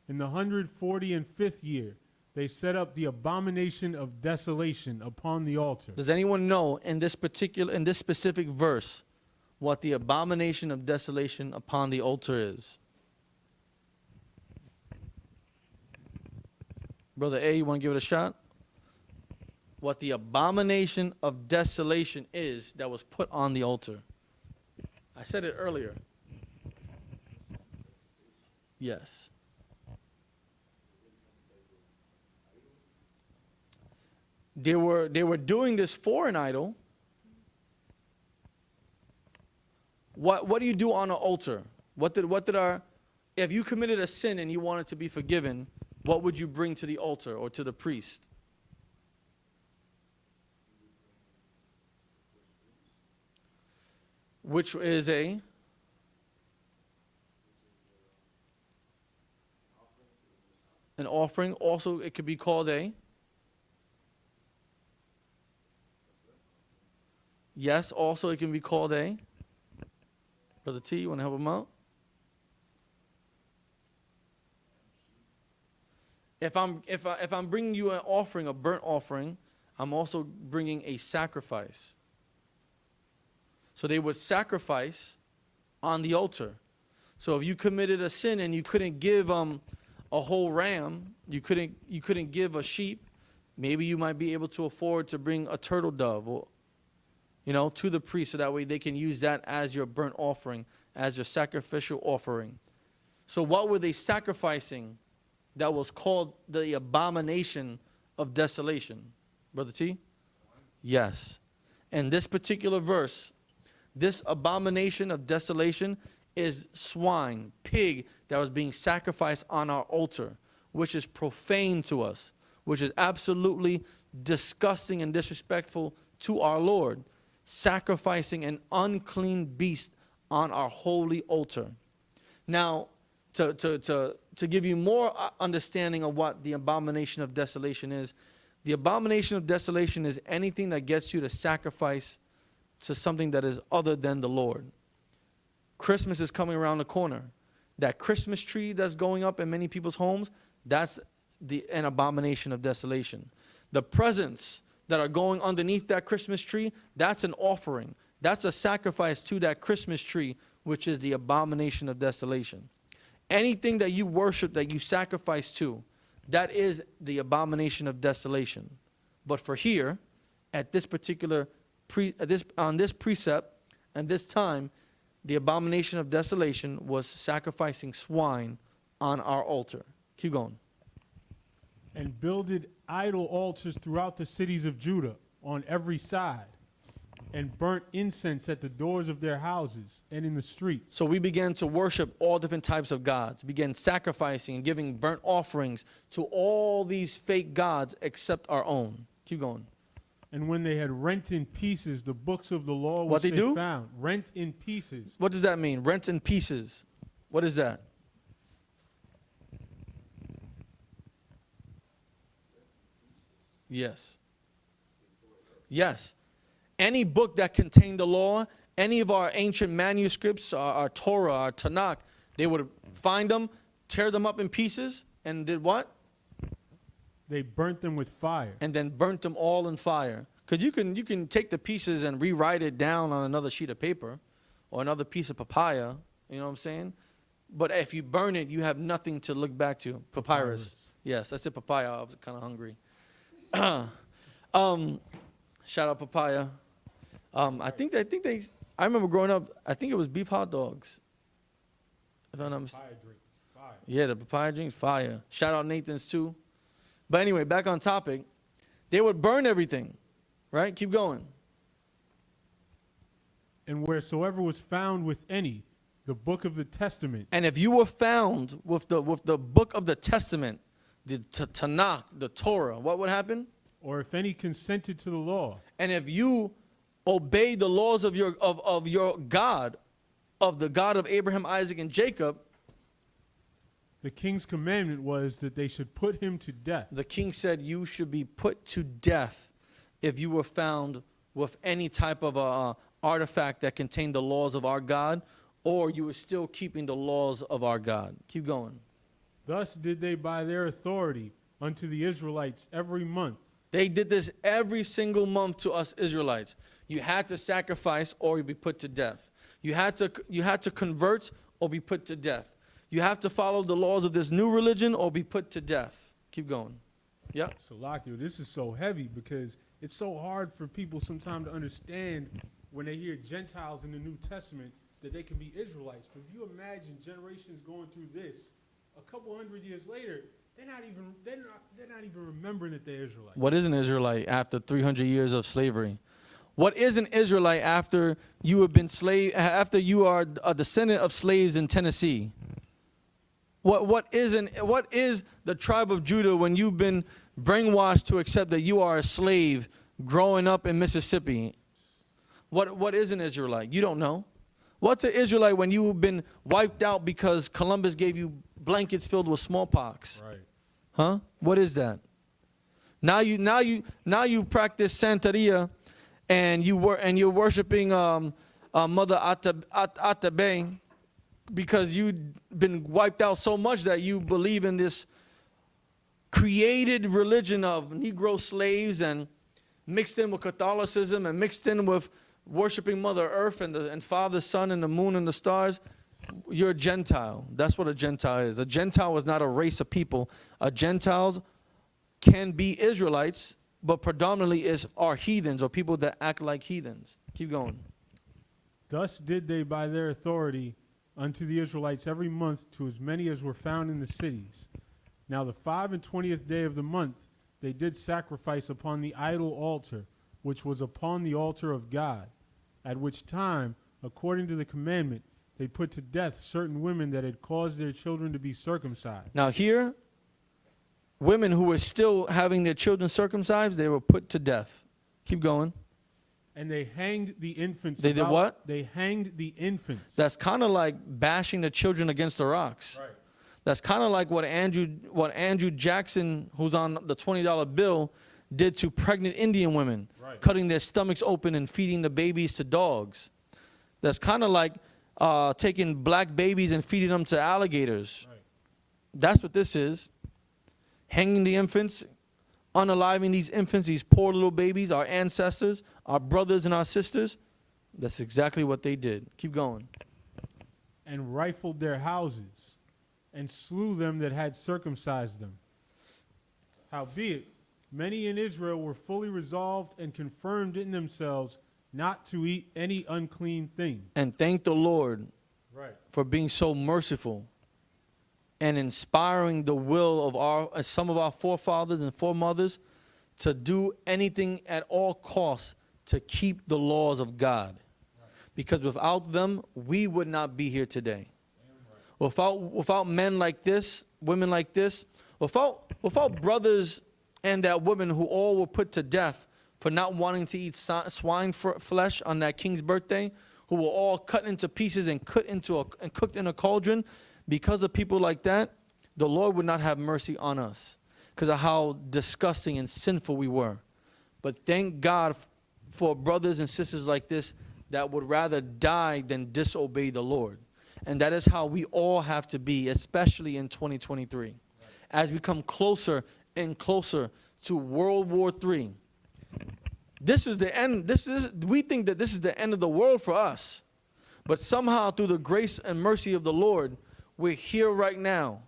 in the 145th year, they set up the abomination of desolation upon the altar. Does anyone know in this specific verse what the abomination of desolation upon the altar is? Brother A, you want to give it a shot? What the abomination of desolation is that was put on the altar. I said it earlier. Yes. They were doing this for an idol. What do you do on an altar? If you committed a sin and you wanted to be forgiven, what would you bring to the altar or to the priest? Which is an offering. Also, it could be called yes, also it can be called Brother T, you want to help him out? If I'm bringing you an offering, a burnt offering, I'm also bringing a sacrifice. So they would sacrifice on the altar. So if you committed a sin and you couldn't give a whole ram, you couldn't give a sheep, maybe you might be able to afford to bring a turtle dove, or, to the priest, so that way they can use that as your burnt offering, as your sacrificial offering. So what were they sacrificing that was called the abomination of desolation? Brother T? Yes. In this particular verse, this abomination of desolation is swine, pig, that was being sacrificed on our altar, which is profane to us, which is absolutely disgusting and disrespectful to our Lord, sacrificing an unclean beast on our holy altar. Now, to give you more understanding of what the abomination of desolation is, the abomination of desolation is anything that gets you to sacrifice to something that is other than the Lord. Christmas is coming around the corner. That Christmas tree that's going up in many people's homes, that's an abomination of desolation. The presents that are going underneath that Christmas tree, that's an offering. That's a sacrifice to that Christmas tree, which is the abomination of desolation. Anything that you worship, that you sacrifice to, that is the abomination of desolation. But for here, at this particular on this precept and this time, The abomination of desolation was sacrificing swine on our altar. Keep going. And builded idol altars throughout the cities of Judah on every side, and burnt incense at the doors of their houses and in the streets. So we began to worship all different types of gods, began sacrificing and giving burnt offerings to all these fake gods except our own. Keep going. And when they had rent in pieces the books of the law What which they do? found, rent in pieces. What does that mean? Rent in pieces. What is that? Yes. Yes. Any book that contained the law, any of our ancient manuscripts, our Torah, our Tanakh, they would find them, tear them up in pieces, and did what? They burnt them with fire. And then burnt them all in fire. Because you can take the pieces and rewrite it down on another sheet of paper or another piece of papaya. You know what I'm saying? But if you burn it, you have nothing to look back to. Papyrus. Yes, I said papaya. I was kind of hungry. Shout out papaya. I remember growing up, I think it was beef hot dogs. If I'm not mistaken. Fire drinks. Fire. Yeah, the papaya drinks, fire. Shout out Nathan's too. But anyway, back on topic. They would burn everything, right? Keep going. And wheresoever was found with any, the book of the testament. And if you were found with the book of the testament, the Tanakh, the Torah, what would happen? Or if any consented to the law. And if you obeyed the laws of your God, of the God of Abraham, Isaac, and Jacob, The king's commandment was that they should put him to death. the king said you should be put to death if you were found with any type of artifact that contained the laws of our God, or you were still keeping the laws of our God. Keep going. Thus did they by their authority unto the Israelites every month. They did this every single month to us Israelites. You had to sacrifice or you'd be put to death. You had to convert or be put to death. You have to follow the laws of this new religion or be put to death. Keep going. Yeah. Salakio, this is so heavy because it's so hard for people sometimes to understand when they hear Gentiles in the New Testament that they can be Israelites. But if you imagine generations going through this, a couple hundred years later, they're not even remembering that they're Israelites. What is an Israelite after 300 years of slavery? What is an Israelite after you have been after you are a descendant of slaves in Tennessee? What is the tribe of Judah when you've been brainwashed to accept that you are a slave growing up in Mississippi? What is an Israelite? You don't know. What's an Israelite when you've been wiped out because Columbus gave you blankets filled with smallpox? Right. Huh? What is that? Now you practice Santeria, and you're worshiping Mother Atabe because you've been wiped out so much that you believe in this created religion of Negro slaves and mixed in with Catholicism and mixed in with worshiping Mother Earth and Father, Son, and the moon and the stars. You're a Gentile. That's what a Gentile is. A Gentile is not a race of people. A Gentiles can be Israelites, but predominantly are heathens or people that act like heathens. Keep going. Thus did they by their authority unto the Israelites every month to as many as were found in the cities. Now the 25th day of the month they did sacrifice upon the idol altar, which was upon the altar of God, at which time, according to the commandment, they put to death certain women that had caused their children to be circumcised. Now here, women who were still having their children circumcised, they were put to death. Keep going. And they hanged the infants. They did what? They hanged the infants. That's kind of like bashing the children against the rocks. Right. That's kind of like what Andrew Jackson, who's on the $20 bill, did to pregnant Indian women, Right. cutting their stomachs open and feeding the babies to dogs. That's kind of like taking black babies and feeding them to alligators. Right. That's what this is. Hanging the infants, unaliving these infants, these poor little babies, our ancestors, our brothers and our sisters. That's exactly what they did. Keep going. And rifled their houses, and slew them that had circumcised them. Howbeit, many in Israel were fully resolved and confirmed in themselves not to eat any unclean thing. And thank the Lord Right. for being so merciful and inspiring the will of some of our forefathers and foremothers to do anything at all costs to keep the laws of God. Because without them, we would not be here today. Without men like this, women like this, without brothers and that woman who all were put to death for not wanting to eat swine flesh on that king's birthday, who were all cut into pieces and cooked in a cauldron, because of people like that, the Lord would not have mercy on us because of how disgusting and sinful we were. But thank God for brothers and sisters like this that would rather die than disobey the Lord. And that is how we all have to be, especially in 2023. As we come closer and closer to World War III. This is the end. We think that this is the end of the world for us. But somehow through the grace and mercy of the Lord, we're here right now.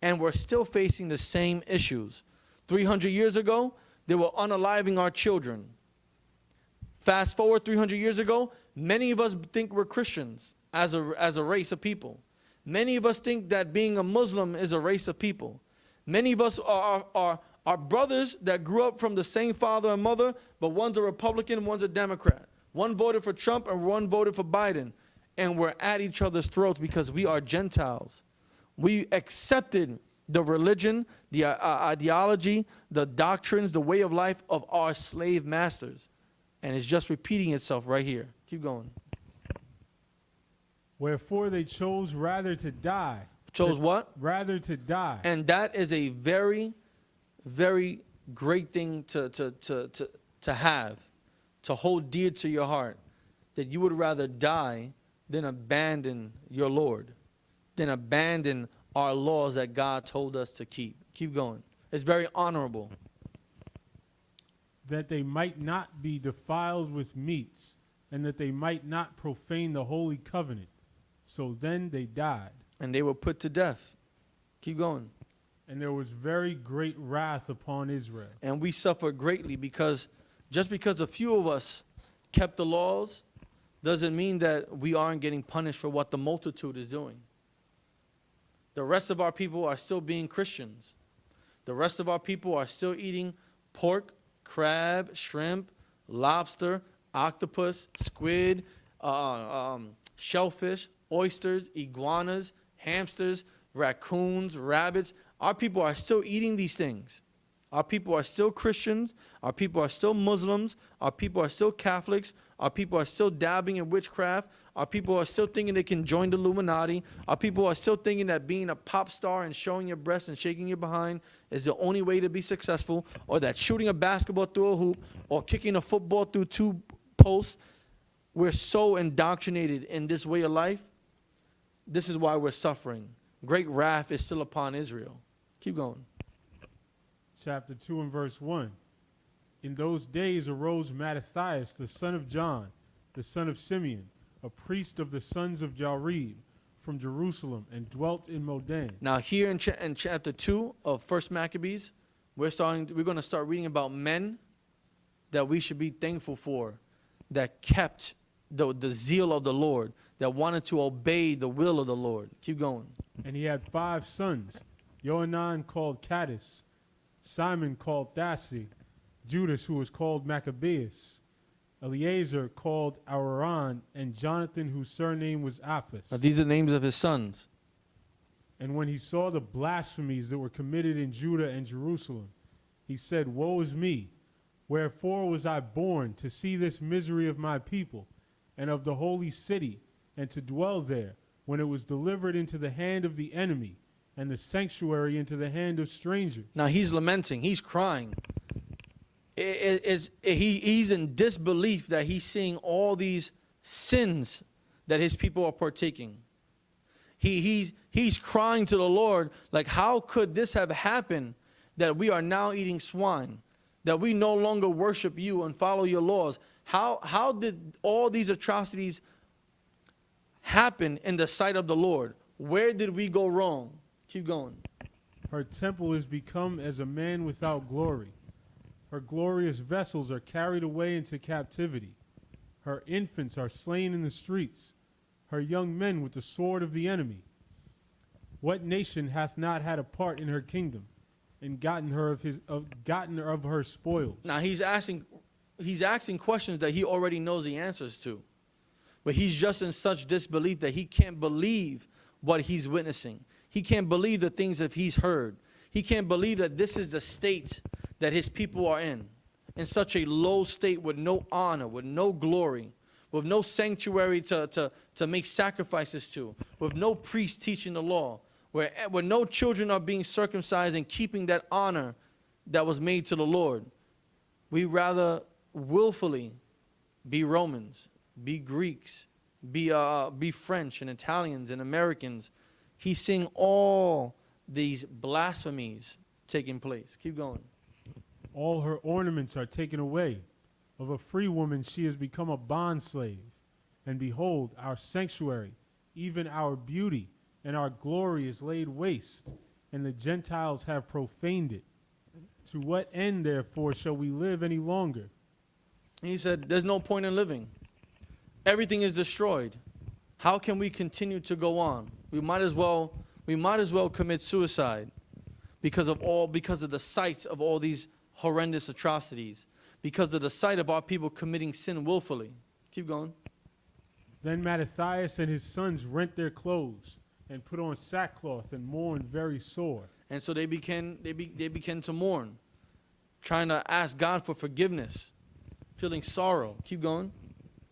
And we're still facing the same issues. 300 years ago, they were unaliving our children. Fast forward 300 years ago, many of us think we're Christians as a race of people. Many of us think that being a Muslim is a race of people. Many of us are brothers that grew up from the same father and mother, but one's a Republican, one's a Democrat. One voted for Trump and one voted for Biden. And we're at each other's throats because we are Gentiles. We accepted the religion, the ideology, the doctrines, the way of life of our slave masters. And it's just repeating itself right here. Keep going. Wherefore they chose rather to die. Chose what? Rather to die. And that is a very, very great thing to have, to hold dear to your heart, that you would rather die than abandon your Lord, than abandon our laws that God told us to keep. Keep going. It's very honorable. That they might not be defiled with meats, and that they might not profane the holy covenant. So then they died. And they were put to death. Keep going. And there was very great wrath upon Israel. And we suffered greatly because just because a few of us kept the laws doesn't mean that we aren't getting punished for what the multitude is doing. The rest of our people are still being Christians. The rest of our people are still eating pork, crab, shrimp, lobster, octopus, squid, shellfish, oysters, iguanas, hamsters, raccoons, rabbits. Our people are still eating these things. Our people are still Christians. Our people are still Muslims. Our people are still Catholics. Our people are still dabbing in witchcraft. Our people are still thinking they can join the Illuminati. Our people are still thinking that being a pop star and showing your breasts and shaking your behind is the only way to be successful, or that shooting a basketball through a hoop or kicking a football through two posts. We're so indoctrinated in this way of life. This is why we're suffering. Great wrath is still upon Israel. Keep going. Chapter 2 and verse 1. In those days arose Mattathias, the son of John, the son of Simeon, a priest of the sons of Jared, from Jerusalem, and dwelt in Modan. Now here in chapter 2 of 1 Maccabees, we're going to start reading about men that we should be thankful for, that kept the zeal of the Lord, that wanted to obey the will of the Lord. Keep going. And he had 5 sons, Johanan called Caddis, Simon called Thassi, Judas who was called Maccabeus, Eleazar called Araran, and Jonathan whose surname was Aphas. Now these are the names of his sons. And when he saw the blasphemies that were committed in Judah and Jerusalem, he said, Woe is me! Wherefore was I born to see this misery of my people and of the holy city, and to dwell there, when it was delivered into the hand of the enemy, and the sanctuary into the hand of strangers. Now he's lamenting, he's crying. He's in disbelief that he's seeing all these sins that his people are partaking. He's crying to the Lord, like, how could this have happened, that we are now eating swine, that we no longer worship you and follow your laws? How did all these atrocities happen in the sight of the Lord? Where did we go wrong? Keep going. Her temple is become as a man without glory. Her glorious vessels are carried away into captivity. Her infants are slain in the streets, her young men with the sword of the enemy. What nation hath not had a part in her kingdom, and gotten her of her spoils? Now he's asking questions that he already knows the answers to. But he's just in such disbelief that he can't believe what he's witnessing. He can't believe the things that he's heard. He can't believe that this is the state that his people are in such a low state with no honor, with no glory, with no sanctuary to make sacrifices to, with no priest teaching the law, where no children are being circumcised and keeping that honor that was made to the Lord. We rather willfully be Romans, be Greeks, be French and Italians and Americans. He's seeing all these blasphemies taking place. Keep going. All her ornaments are taken away. Of a free woman she has become a bondslave. And behold, our sanctuary, even our beauty, and our glory is laid waste, and the Gentiles have profaned it. To what end, therefore, shall we live any longer? He said, there's no point in living. Everything is destroyed. How can we continue to go on? We might as well commit suicide because of the sights of all these horrendous atrocities, because of the sight of our people committing sin willfully. Keep going. Then Mattathias and his sons rent their clothes and put on sackcloth and mourned very sore. And so they began to mourn, trying to ask God for forgiveness, feeling sorrow. Keep going.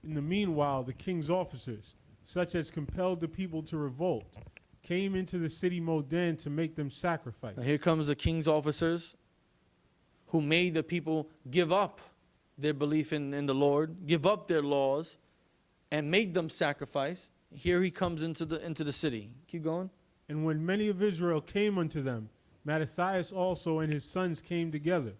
In the meanwhile, the king's officers, such as compelled the people to revolt, came into the city Modan to make them sacrifice. Now here comes the king's officers who made the people give up their belief in the Lord, give up their laws, and make them sacrifice. Here he comes into the city. Keep going. And when many of Israel came unto them, Mattathias also and his sons came together.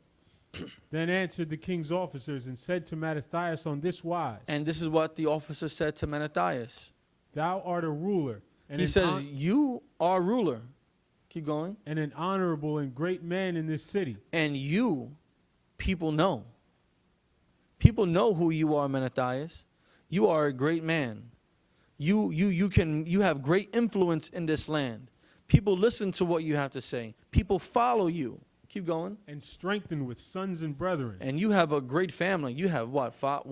Then answered the king's officers and said to Mattathias on this wise. And this is what the officer said to Mattathias. Thou art a ruler. And he says, you are ruler. Keep going. And an honorable and great man in this city. And you, people know. People know who you are, Mattathias. You are a great man. You have great influence in this land. People listen to what you have to say. People follow you. Keep going. And strengthened with sons and brethren. And you have a great family. You have what? 5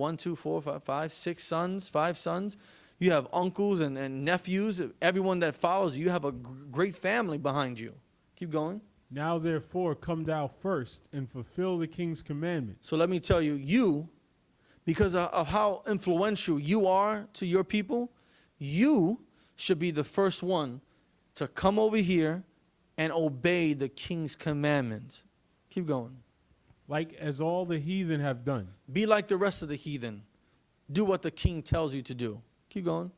sons. You have uncles and nephews. Everyone that follows you. You have a great family behind you. Keep going. Now therefore come thou first and fulfill the king's commandment. So let me tell you, because of how influential you are to your people, you should be the first one to come over here and obey the king's commandments. Keep going. Like as all the heathen have done. Be like the rest of the heathen. Do what the king tells you to do. Keep going.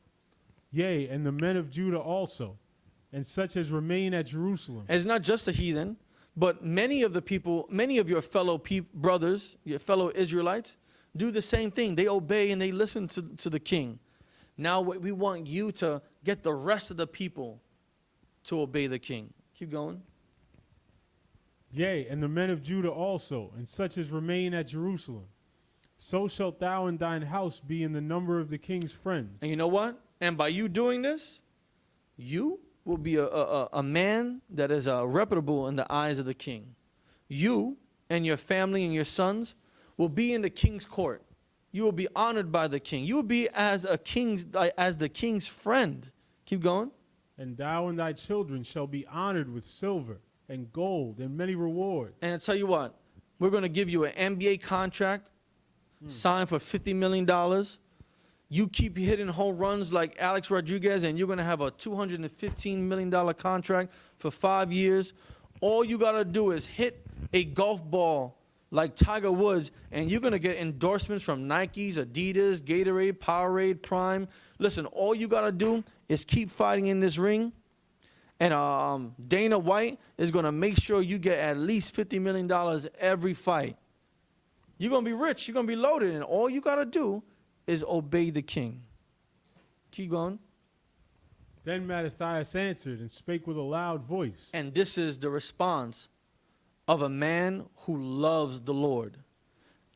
Yea, and the men of Judah also, and such as remain at Jerusalem. And it's not just the heathen, but many of the people, many of your fellow brothers, your fellow Israelites, do the same thing. They obey and they listen to the king. Now we want you to get the rest of the people to obey the king. Keep going. Yea, and the men of Judah also, and such as remain at Jerusalem. So shalt thou and thine house be in the number of the king's friends. And you know what? And by you doing this, you will be a man that is reputable in the eyes of the king. You and your family and your sons will be in the king's court. You will be honored by the king. You will be as the king's friend. Keep going. And thou and thy children shall be honored with silver and gold and many rewards. And I tell you what, we're going to give you an NBA contract signed for $50 million. You keep hitting home runs like Alex Rodriguez, and you're going to have a $215 million contract for 5 years. All you got to do is hit a golf ball like Tiger Woods, and you're going to get endorsements from Nikes, Adidas, Gatorade, Powerade, Prime. Listen, all you got to do is keep fighting in this ring, and Dana White is going to make sure you get at least $50 million every fight. You're going to be rich. You're going to be loaded, and all you got to do is obey the king. Keep going. Then Mattathias answered and spake with a loud voice. And this is the response of a man who loves the Lord.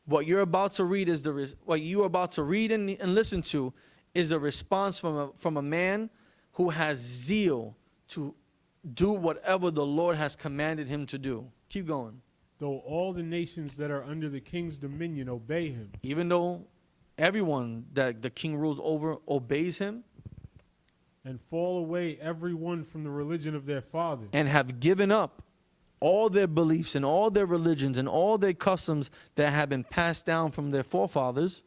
What you're about to read is what you're about to read and listen to is a response from a man who has zeal to do whatever the Lord has commanded him to do. Keep going. Though all the nations that are under the king's dominion obey him, Even though everyone that the king rules over obeys him and fall away every one from the religion of their fathers, and have given up all their beliefs and all their religions and all their customs that have been passed down from their forefathers,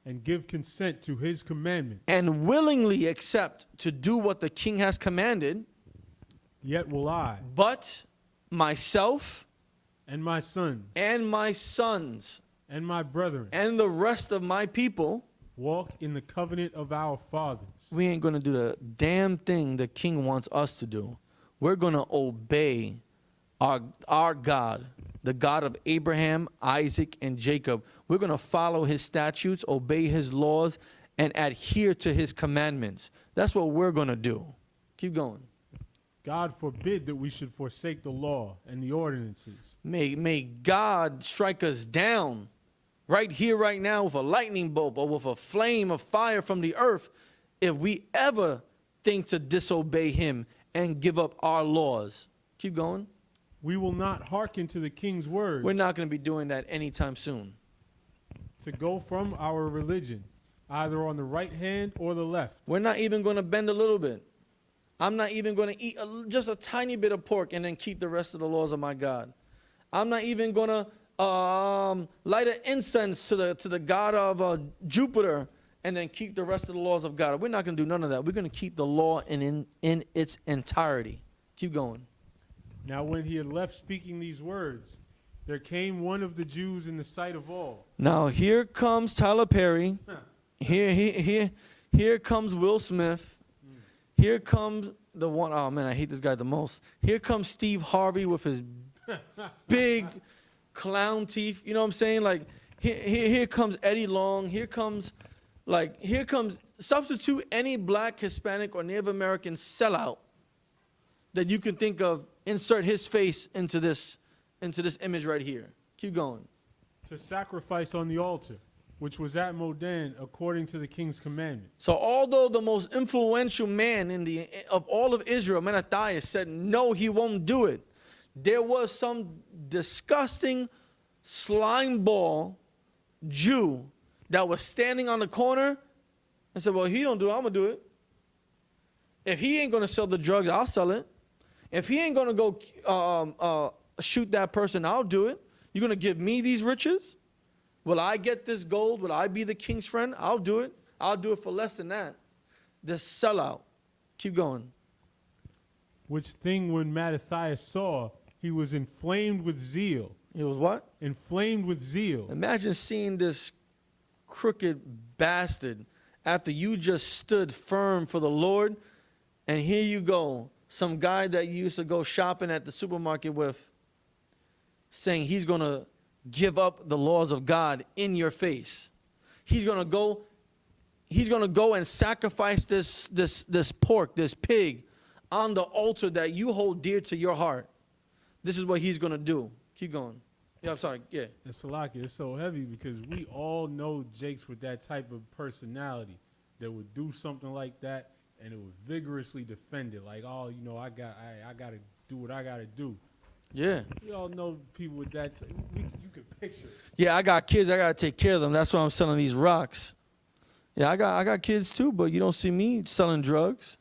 and give consent to his commandments, and willingly accept to do what the king has commanded, yet will I but myself and my sons and my sons and my brethren and the rest of my people, walk in the covenant of our fathers. we ain't going to do the damn thing the king wants us to do. We're going to obey our God, the God of Abraham, Isaac, and Jacob. We're going to follow his statutes, obey his laws, and adhere to his commandments. That's what we're going to do. Keep going. God forbid that we should forsake the law and the ordinances. May God strike us down right here, right now, with a lightning bolt or with a flame of fire from the earth if we ever think to disobey him and give up our laws. Keep going. We will not hearken to the king's words. We're not going to be doing that anytime soon. To go from our religion, either on the right hand or the left. We're not even going to bend a little bit. I'm not even going to eat just a tiny bit of pork and then keep the rest of the laws of my God. I'm not even going to light an incense to the God of Jupiter and then keep the rest of the laws of God. We're not going to do none of that. We're going to keep the law in its entirety. Keep going. Now when he had left speaking these words, there came one of the Jews in the sight of all. Now here comes Tyler Perry. Here comes Will Smith. Here comes the one, oh man, I hate this guy the most. Here comes Steve Harvey with his big clown teeth. You know what I'm saying? Like, here comes Eddie Long. Here comes, substitute any black, Hispanic, or Native American sellout that you can think of. Insert his face into this image right here. Keep going. To sacrifice on the altar, which was at Modan according to the king's commandment. So although the most influential man of all of Israel, Mattathias, said no, he won't do it, there was some disgusting slime ball Jew that was standing on the corner and said, well, if he don't do it, I'm going to do it. If he ain't going to sell the drugs, I'll sell it. If he ain't going to go shoot that person, I'll do it. You're going to give me these riches? Will I get this gold? Will I be the king's friend? I'll do it. I'll do it for less than that. This sellout. Keep going. Which thing when Mattathias saw, he was inflamed with zeal. He was what? Inflamed with zeal. Imagine seeing this crooked bastard after you just stood firm for the Lord, and here you go, some guy that you used to go shopping at the supermarket with, saying he's going to give up the laws of God in your face. He's going to go and sacrifice this pork, this pig, on the altar that you hold dear to your heart. This is what he's going to do. Keep going. Yeah, I'm sorry. Yeah. And Salaki, it's so heavy because we all know Jakes with that type of personality that would do something like that and it would vigorously defend it. Like, oh, you know, I got to do what I got to do. Yeah. We all know people with that. You can picture it. Yeah, I got kids. I got to take care of them. That's why I'm selling these rocks. Yeah, I got kids too, but you don't see me selling drugs.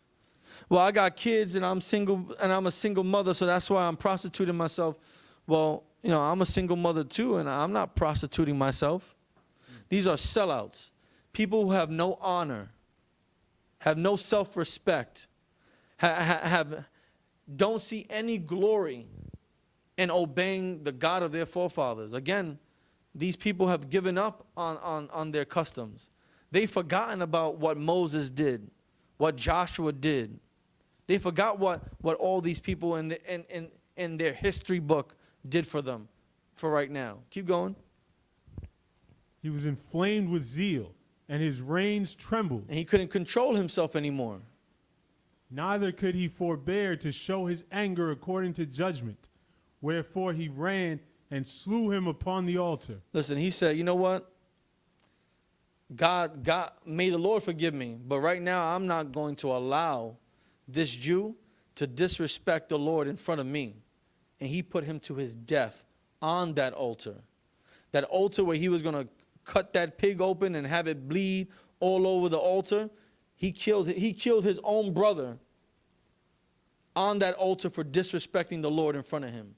Well, I got kids and I'm single and I'm a single mother, so that's why I'm prostituting myself. Well, you know, I'm a single mother too, and I'm not prostituting myself. These are sellouts. People who have no honor, have no self-respect, don't see any glory in obeying the God of their forefathers. Again, these people have given up on their customs. They've forgotten about what Moses did, what Joshua did. They forgot what all these people in their history book did for them for right now. Keep going. He was inflamed with zeal, and his reins trembled. And he couldn't control himself anymore. Neither could he forbear to show his anger according to judgment. Wherefore he ran and slew him upon the altar. Listen, he said, you know what? God, may the Lord forgive me, but right now I'm not going to allow this Jew to disrespect the Lord in front of me. And he put him to his death on that altar. That altar where he was going to cut that pig open and have it bleed all over the altar. He killed his own brother on that altar for disrespecting the Lord in front of him,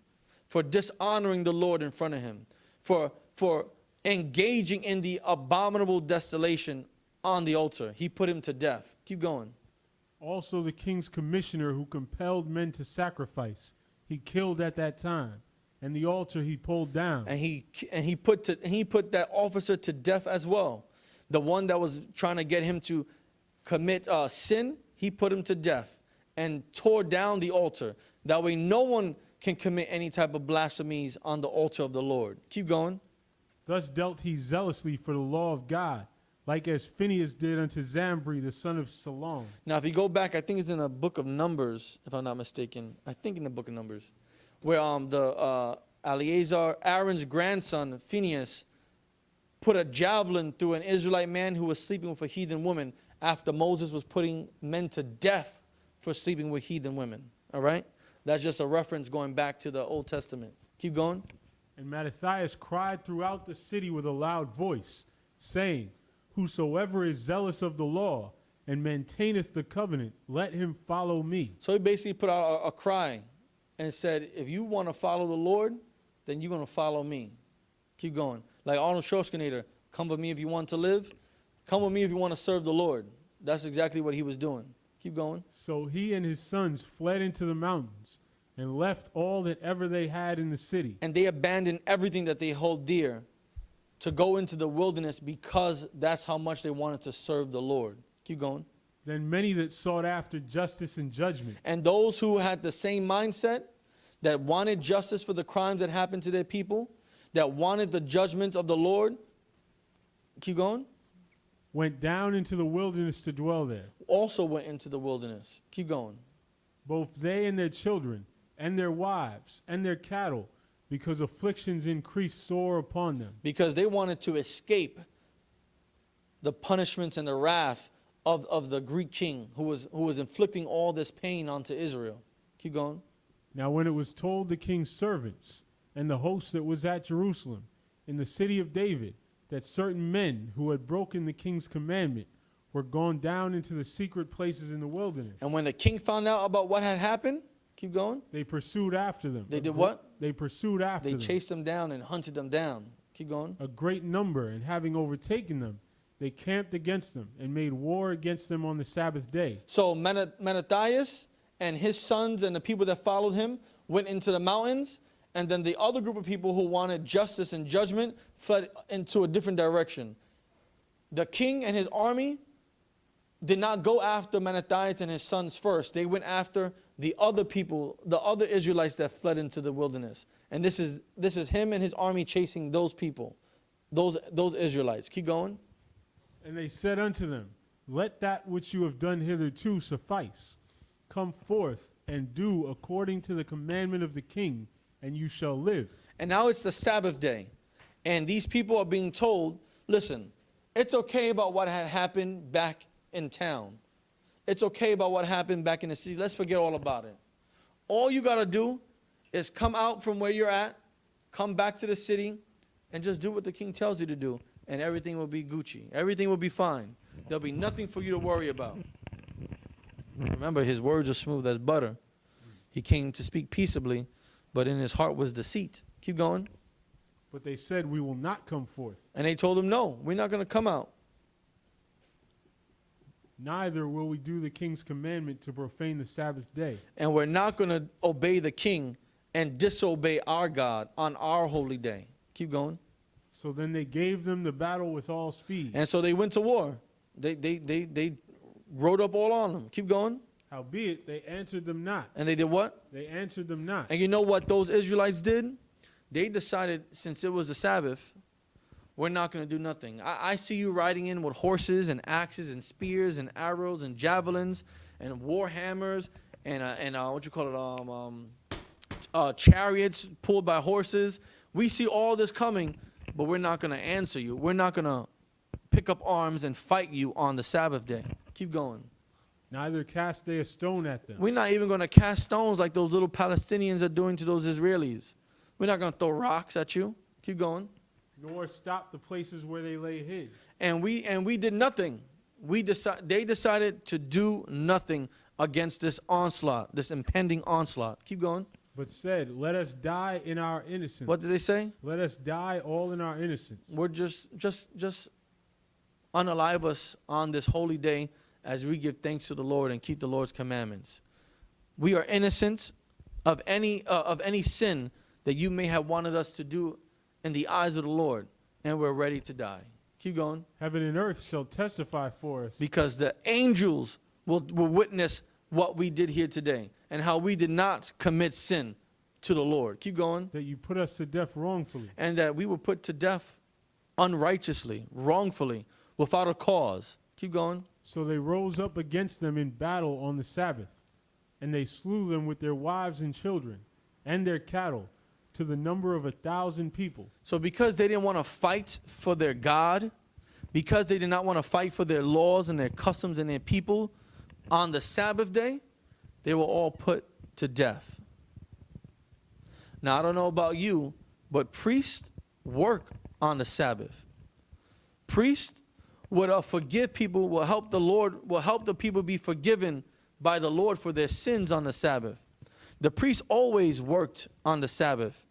for dishonoring the Lord in front of him, for engaging in the abominable desolation on the altar. He put him to death. Keep going. Also the king's commissioner who compelled men to sacrifice, he killed at that time, and the altar he pulled down. And he put that officer to death as well. The one that was trying to get him to commit sin, he put him to death and tore down the altar. That way no one can commit any type of blasphemies on the altar of the Lord. Keep going. Thus dealt he zealously for the law of God, like as Phinehas did unto Zambri, the son of Salom. Now, if you go back, I think it's in the book of Numbers, if I'm not mistaken. I think in the book of Numbers, where Aaron's grandson, Phinehas, put a javelin through an Israelite man who was sleeping with a heathen woman after Moses was putting men to death for sleeping with heathen women. All right? That's just a reference going back to the Old Testament. Keep going. And Mattathias cried throughout the city with a loud voice, saying, whosoever is zealous of the law and maintaineth the covenant, let him follow me. So he basically put out a cry and said, if you want to follow the Lord, then you're going to follow me. Keep going. Like Arnold Schwarzenegger, come with me if you want to live. Come with me if you want to serve the Lord. That's exactly what he was doing. Keep going. So he and his sons fled into the mountains and left all that ever they had in the city. And they abandoned everything that they hold dear to go into the wilderness because that's how much they wanted to serve the Lord. Keep going. Then many that sought after justice and judgment. And those who had the same mindset, that wanted justice for the crimes that happened to their people, that wanted the judgments of the Lord, keep going, went down into the wilderness to dwell there. also went into the wilderness. Keep going. Both they and their children, and their wives, and their cattle, because afflictions increased sore upon them. Because they wanted to escape the punishments and the wrath of the Greek king who was inflicting all this pain onto Israel. Keep going. Now when it was told the king's servants and the host that was at Jerusalem in the city of David that certain men who had broken the king's commandment were gone down into the secret places in the wilderness. And when the king found out about what had happened, keep going. They pursued after them. They did what? They pursued after them. They chased them down and hunted them down. Keep going. A great number, and having overtaken them, they camped against them and made war against them on the Sabbath day. So Mattathias and his sons and the people that followed him went into the mountains, and then the other group of people who wanted justice and judgment fled into a different direction. The king and his army did not go after Mattathias and his sons first. They went after the other people, the other Israelites that fled into the wilderness. And this is him and his army chasing those people, those Israelites. Keep going. And they said unto them, let that which you have done hitherto suffice. Come forth and do according to the commandment of the king, and you shall live. And now it's the Sabbath day. And these people are being told, listen, it's okay about what had happened back in town. It's okay about what happened back in the city. Let's forget all about it. All you got to do is come out from where you're at, come back to the city, and just do what the king tells you to do. And everything will be Gucci. Everything will be fine. There'll be nothing for you to worry about. Remember, his words are smooth as butter. He came to speak peaceably, but in his heart was deceit. Keep going. But they said, we will not come forth. And they told him, no, we're not going to come out. Neither will we do the king's commandment to profane the Sabbath day. And we're not going to obey the king and disobey our God on our holy day. Keep going. So then they gave them the battle with all speed. And so they went to war. They rode up all on them. Keep going. Howbeit, they answered them not. And they did what? They answered them not. And you know what those Israelites did? They decided, since it was the Sabbath, we're not going to do nothing. I see you riding in with horses and axes and spears and arrows and javelins and war hammers and what you call it, chariots pulled by horses We see all this coming, but we're not going to answer you. We're not going to pick up arms and fight you on the Sabbath day. Keep going. Neither cast they a stone at them. We're not even going to cast stones like those little Palestinians are doing to those Israelis. We're not going to throw rocks at you. Keep going. Nor stop the places where they lay hid. And we did nothing. They decided to do nothing against this onslaught, this impending onslaught. Keep going. But said, let us die in our innocence. What did they say? Let us die all in our innocence. We're just unalive us on this holy day as we give thanks to the Lord and keep the Lord's commandments. We are innocent of any sin that you may have wanted us to do in the eyes of the Lord, and we're ready to die. Keep going. Heaven and earth shall testify for us. Because the angels will witness what we did here today and how we did not commit sin to the Lord. Keep going. That you put us to death wrongfully. And that we were put to death unrighteously, wrongfully, without a cause. Keep going. So they rose up against them in battle on the Sabbath, and they slew them with their wives and children and their cattle, to the number of 1,000 people. So because they didn't want to fight for their God, because they did not want to fight for their laws and their customs and their people, on the Sabbath day, they were all put to death. Now, I don't know about you, but priests work on the Sabbath. Priests would forgive people, will help the Lord, will help the people be forgiven by the Lord for their sins on the Sabbath. The priests always worked on the Sabbath.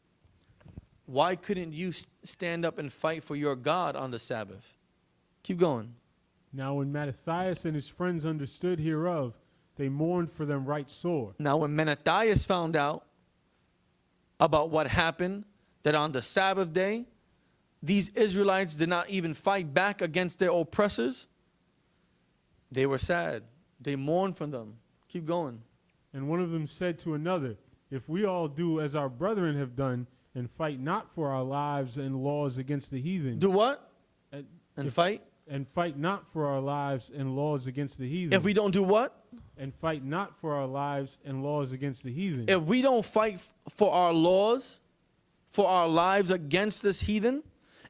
Why couldn't you stand up and fight for your God on the Sabbath? Keep going. Now when Mattathias and his friends understood hereof, they mourned for them right sore. Now when Mattathias found out about what happened, that on the Sabbath day, these Israelites did not even fight back against their oppressors, they were sad. They mourned for them. Keep going. And one of them said to another, if we all do as our brethren have done, and fight not for our lives and laws against the heathen. Do what? And fight? And fight not for our lives and laws against the heathen. If we don't do what? And fight not for our lives and laws against the heathen. If we don't fight for our laws, for our lives against this heathen,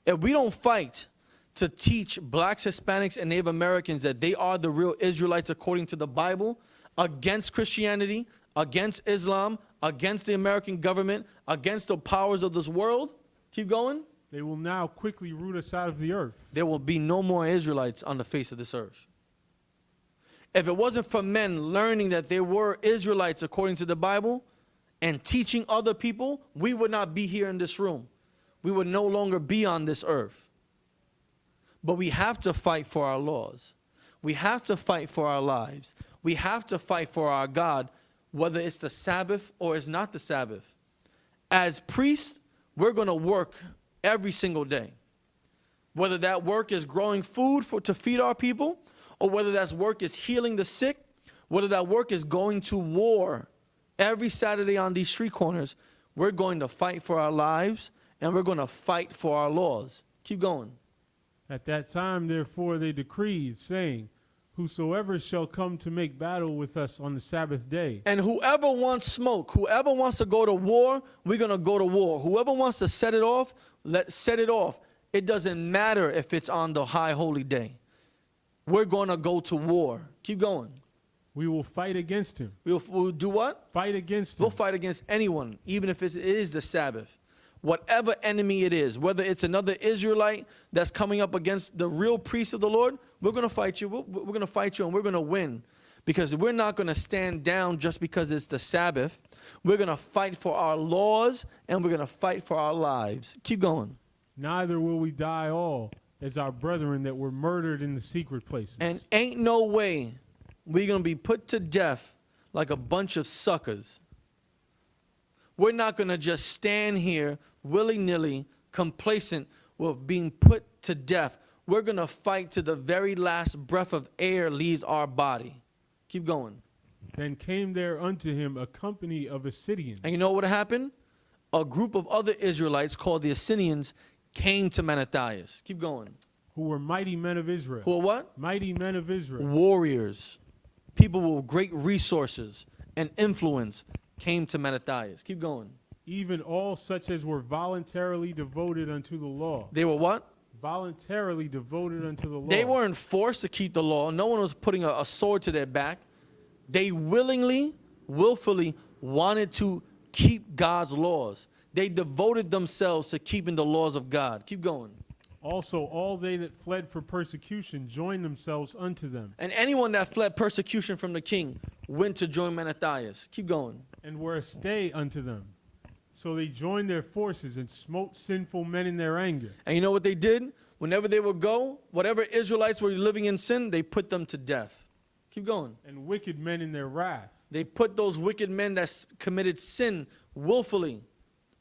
if we don't fight to teach blacks, Hispanics, and Native Americans that they are the real Israelites according to the Bible, against Christianity, against Islam, against the American government, against the powers of this world, keep going. They will now quickly root us out of the earth. There will be no more Israelites on the face of this earth. If it wasn't for men learning that there were Israelites according to the Bible and teaching other people, we would not be here in this room. We would no longer be on this earth. But we have to fight for our laws. We have to fight for our lives. We have to fight for our God, whether it's the Sabbath or it's not the Sabbath. As priests, we're going to work every single day. Whether that work is growing food to feed our people, or whether that work is healing the sick, whether that work is going to war every Saturday on these street corners, we're going to fight for our lives and we're going to fight for our laws. Keep going. At that time, therefore, they decreed, saying, whosoever shall come to make battle with us on the Sabbath day. And whoever wants smoke, whoever wants to go to war, we're going to go to war. Whoever wants to set it off, set it off. It doesn't matter if it's on the high holy day. We're going to go to war. Keep going. We will fight against him. We'll do what? Fight against him. We'll fight against anyone, even if it is the Sabbath. Whatever enemy it is, whether it's another Israelite that's coming up against the real priest of the Lord, we're going to fight you. We're going to fight you and we're going to win. Because we're not going to stand down just because it's the Sabbath. We're going to fight for our laws and we're going to fight for our lives. Keep going. Neither will we die all as our brethren that were murdered in the secret places. And ain't no way we're going to be put to death like a bunch of suckers. We're not going to just stand here willy-nilly, complacent with being put to death. We're going to fight to the very last breath of air leaves our body. Keep going. Then came there unto him a company of Assyrians. And you know what happened? A group of other Israelites called the Assyrians came to Mattathias. Keep going. Who were mighty men of Israel. Who are what? Mighty men of Israel. Warriors. People with great resources and influence came to Mattathias. Keep going. even all such as were voluntarily devoted unto the law. They were what? Voluntarily devoted unto the law. They weren't forced to keep the law. No one was putting a sword to their back. They willfully wanted to keep God's laws. They devoted themselves to keeping the laws of God. Keep going. Also, all they that fled for persecution joined themselves unto them, And anyone that fled persecution from the king went to join Mattathias. Keep going. and were a stay unto them. So they joined their forces and smote sinful men in their anger. And you know what they did? Whenever they would go, whatever Israelites were living in sin, they put them to death. Keep going. And wicked men in their wrath. They put those wicked men that committed sin willfully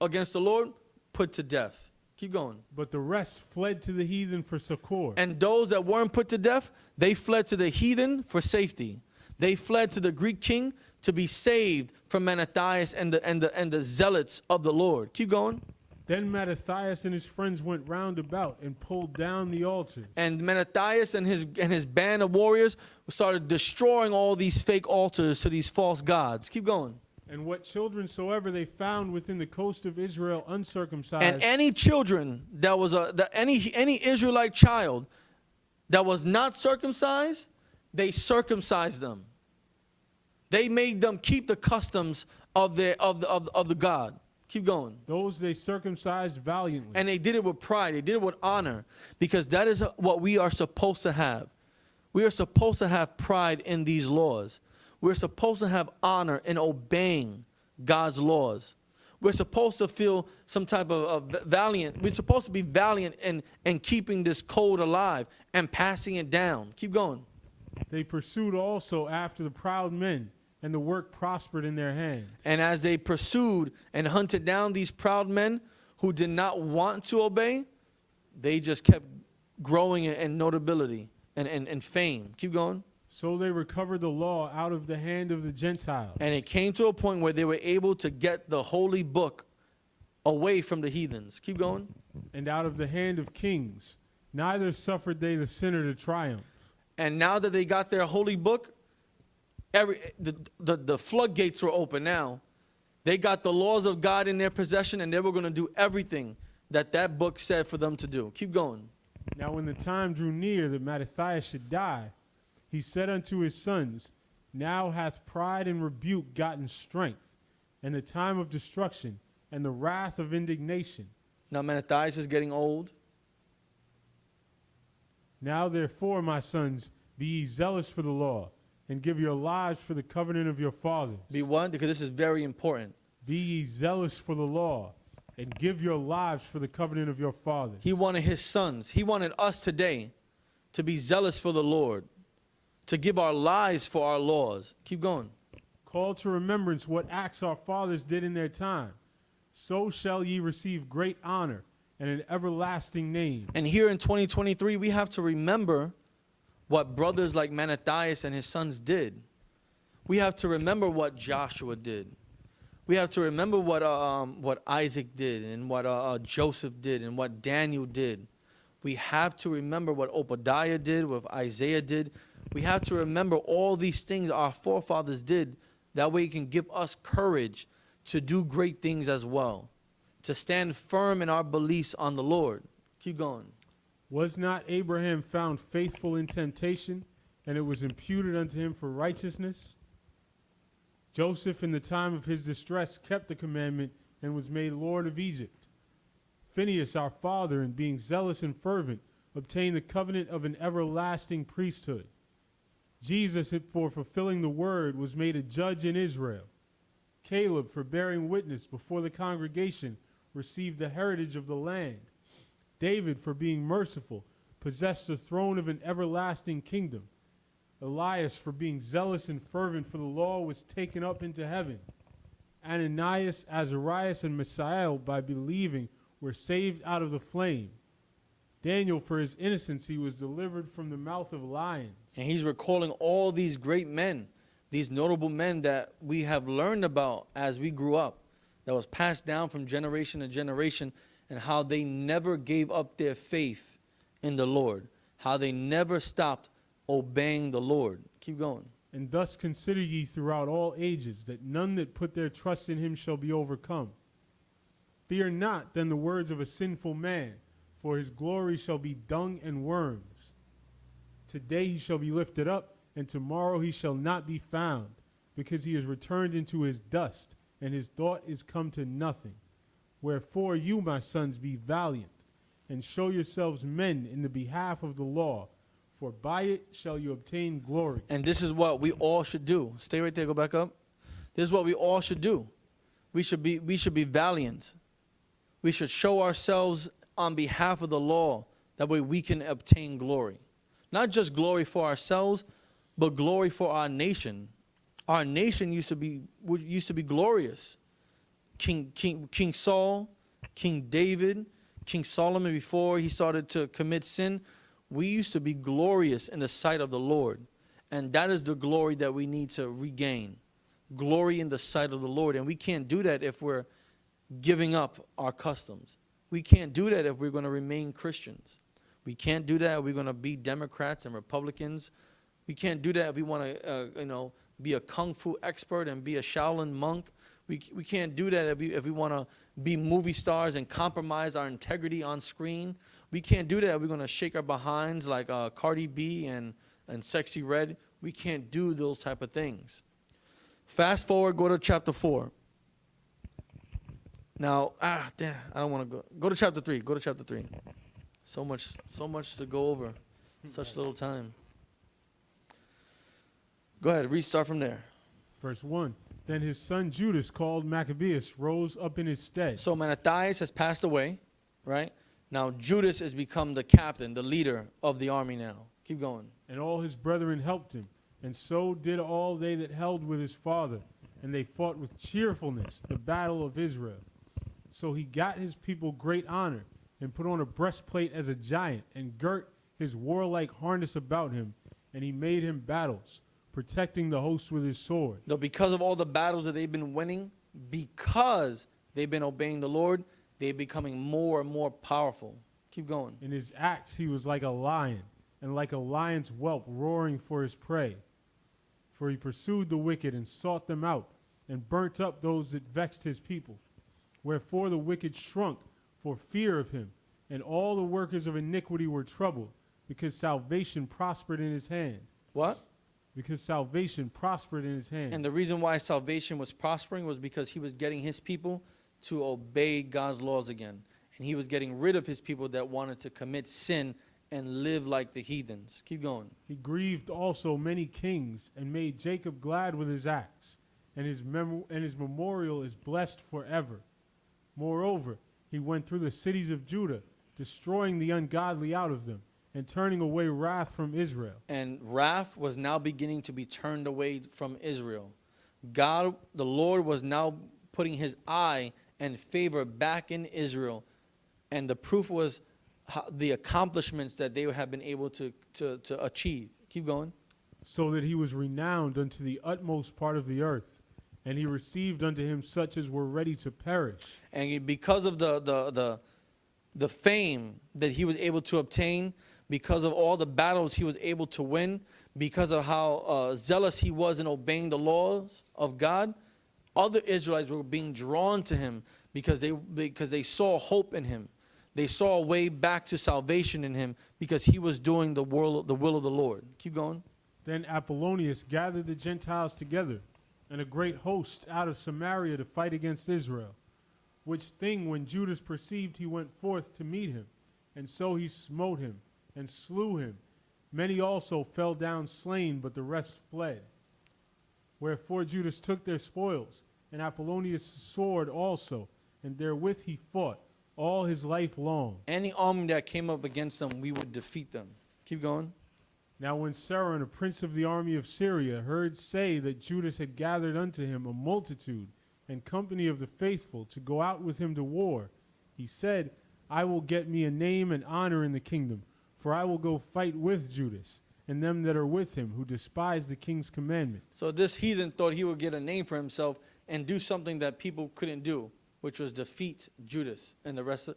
against the Lord, put to death. Keep going. But the rest fled to the heathen for succor. And those that weren't put to death, they fled to the heathen for safety. They fled to the Greek king to be saved from Mattathias and the zealots of the Lord. Keep going. Then Mattathias and his friends went round about and pulled down the altars. And Mattathias and his band of warriors started destroying all these fake altars to these false gods. Keep going. And what children soever they found within the coast of Israel uncircumcised. And any children that was any Israelite child that was not circumcised, they circumcised them. They made them keep the customs of the God. Keep going. Those they circumcised valiantly. And they did it with pride. They did it with honor, because that is what we are supposed to have. We are supposed to have pride in these laws. We're supposed to have honor in obeying God's laws. We're supposed to feel some type of valiant. We're supposed to be valiant in keeping this code alive and passing it down. Keep going. They pursued also after the proud men, and the work prospered in their hand. And as they pursued and hunted down these proud men who did not want to obey, they just kept growing in notability and fame. Keep going. So they recovered the law out of the hand of the Gentiles. And it came to a point where they were able to get the holy book away from the heathens. Keep going. And out of the hand of kings. Neither suffered they the sinner to triumph. And now that they got their holy book, the floodgates were open now. They got the laws of God in their possession, and they were going to do everything that book said for them to do. Keep going. Now when the time drew near that Mattathias should die, he said unto his sons, now hath pride and rebuke gotten strength, and the time of destruction, and the wrath of indignation. Now Mattathias is getting old. Now therefore, my sons, be ye zealous for the law, and give your lives for the covenant of your fathers. Be what? Because this is very important. Be ye zealous for the law, and give your lives for the covenant of your fathers. He wanted his sons. He wanted us today to be zealous for the Lord, to give our lives for our laws. Keep going. Call to remembrance what acts our fathers did in their time. So shall ye receive great honor and an everlasting name. And here in 2023, we have to remember what brothers like Mattathias and his sons did. We have to remember what Joshua did. We have to remember what Isaac did, and what Joseph did, and what Daniel did. We have to remember what Obadiah did, what Isaiah did. We have to remember all these things our forefathers did. That way it can give us courage to do great things as well, to stand firm in our beliefs on the Lord. Keep going. Was not Abraham found faithful in temptation, and it was imputed unto him for righteousness? Joseph, in the time of his distress, kept the commandment and was made Lord of Egypt. Phinehas, our father, in being zealous and fervent, obtained the covenant of an everlasting priesthood. Jesus, for fulfilling the word, was made a judge in Israel. Caleb, for bearing witness before the congregation, received the heritage of the land. David, for being merciful, possessed the throne of an everlasting kingdom. Elias, for being zealous and fervent for the law, was taken up into heaven. Ananias, Azarias, and Mishael, by believing, were saved out of the flame. Daniel, for his innocence, he was delivered from the mouth of lions. And he's recalling all these great men, these notable men that we have learned about as we grew up, that was passed down from generation to generation, and how they never gave up their faith in the Lord, how they never stopped obeying the Lord. Keep going. And thus consider ye throughout all ages that none that put their trust in him shall be overcome. Fear not then the words of a sinful man, for his glory shall be dung and worms. Today he shall be lifted up, and tomorrow he shall not be found, because he is returned into his dust, and his thought is come to nothing. Wherefore you, my sons, be valiant, and show yourselves men in the behalf of the law, for by it shall you obtain glory. And this is what we all should do. Stay right there, go back up. This is what we all should do. We should be valiant. We should show ourselves on behalf of the law. That way we can obtain glory. Not just glory for ourselves, but glory for our nation. Our nation used to be glorious. King Saul, King David, King Solomon, before he started to commit sin, we used to be glorious in the sight of the Lord. And that is the glory that we need to regain. Glory in the sight of the Lord. And we can't do that if we're giving up our customs. We can't do that if we're going to remain Christians. We can't do that if we're going to be Democrats and Republicans. We can't do that if we want to, be a kung fu expert and be a Shaolin monk. We can't do that if we want to be movie stars and compromise our integrity on screen. We can't do that if we're going to shake our behinds like Cardi B and Sexy Red. We can't do those type of things. Fast forward, go to chapter 4. Now, damn, I don't want to go. Go to chapter 3. Go to chapter 3. So much to go over. Such little time. Go ahead, restart from there. Verse 1. Then his son Judas, called Maccabeus, rose up in his stead. So Mattathias has passed away, right? Now Judas has become the captain, the leader of the army now. Keep going. And all his brethren helped him. And so did all they that held with his father. And they fought with cheerfulness the battle of Israel. So he got his people great honor, and put on a breastplate as a giant, and girt his warlike harness about him, and he made him battles, protecting the host with his sword. No, because of all the battles that they've been winning, because they've been obeying the Lord, they're becoming more and more powerful. Keep going. In his acts he was like a lion, and like a lion's whelp roaring for his prey. For he pursued the wicked and sought them out, and burnt up those that vexed his people. Wherefore the wicked shrunk for fear of him, and all the workers of iniquity were troubled, because salvation prospered in his hand. What? Because salvation prospered in his hand. And the reason why salvation was prospering was because he was getting his people to obey God's laws again. And he was getting rid of his people that wanted to commit sin and live like the heathens. Keep going. He grieved also many kings, and made Jacob glad with his acts, and his memorial is blessed forever. Moreover, he went through the cities of Judah, destroying the ungodly out of them, and turning away wrath from Israel. And wrath was now beginning to be turned away from Israel. God, the Lord, was now putting his eye and favor back in Israel. And the proof was the accomplishments that they have been able to achieve. Keep going. So that he was renowned unto the utmost part of the earth, and he received unto him such as were ready to perish. And because of the fame that he was able to obtain, because of all the battles he was able to win, because of how zealous he was in obeying the laws of God, other Israelites were being drawn to him because they saw hope in him. They saw a way back to salvation in him because he was doing the will of the Lord. Keep going. Then Apollonius gathered the Gentiles together, and a great host out of Samaria to fight against Israel. Which thing when Judas perceived, he went forth to meet him. And so he smote him and slew him. Many also fell down slain, but the rest fled. Wherefore Judas took their spoils, and Apollonius' sword also, and therewith he fought all his life long. Any army that came up against them, we would defeat them. Keep going. Now when Saron, a prince of the army of Syria, heard say that Judas had gathered unto him a multitude and company of the faithful to go out with him to war, he said, I will get me a name and honor in the kingdom, for I will go fight with Judas and them that are with him, who despise the king's commandment. So this heathen thought he would get a name for himself and do something that people couldn't do, which was defeat Judas and the rest of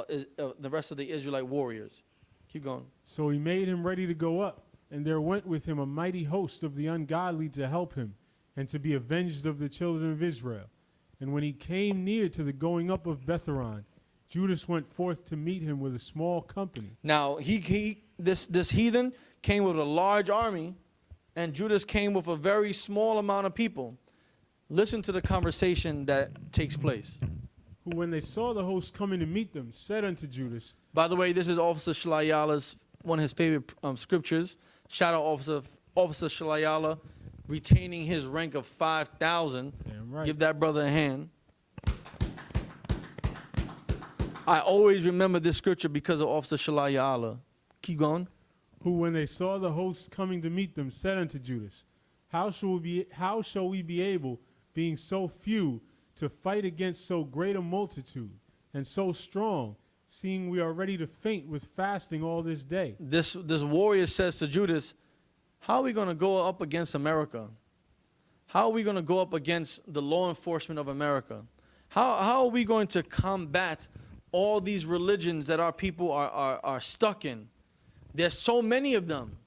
the Israelite warriors. Keep going. So he made him ready to go up, and there went with him a mighty host of the ungodly to help him, and to be avenged of the children of Israel. And when he came near to the going up of Betharon, Judas went forth to meet him with a small company. Now, this heathen came with a large army, and Judas came with a very small amount of people. Listen to the conversation that takes place. Who, when they saw the host coming to meet them, said unto Judas. By the way, this is Officer Shalayala's, one of his favorite scriptures. Shout out Officer Shalayala, retaining his rank of 5,000. Damn right. Give that brother a hand. I always remember this scripture because of Officer Shalayala. Keep going. Who, when they saw the host coming to meet them, said unto Judas, How shall we be able, being so few, to fight against so great a multitude, and so strong, seeing we are ready to faint with fasting all this day? This warrior says to Judas, how are we going to go up against America? How are we going to go up against the law enforcement of America? How are we going to combat all these religions that our people are stuck in? There's so many of them.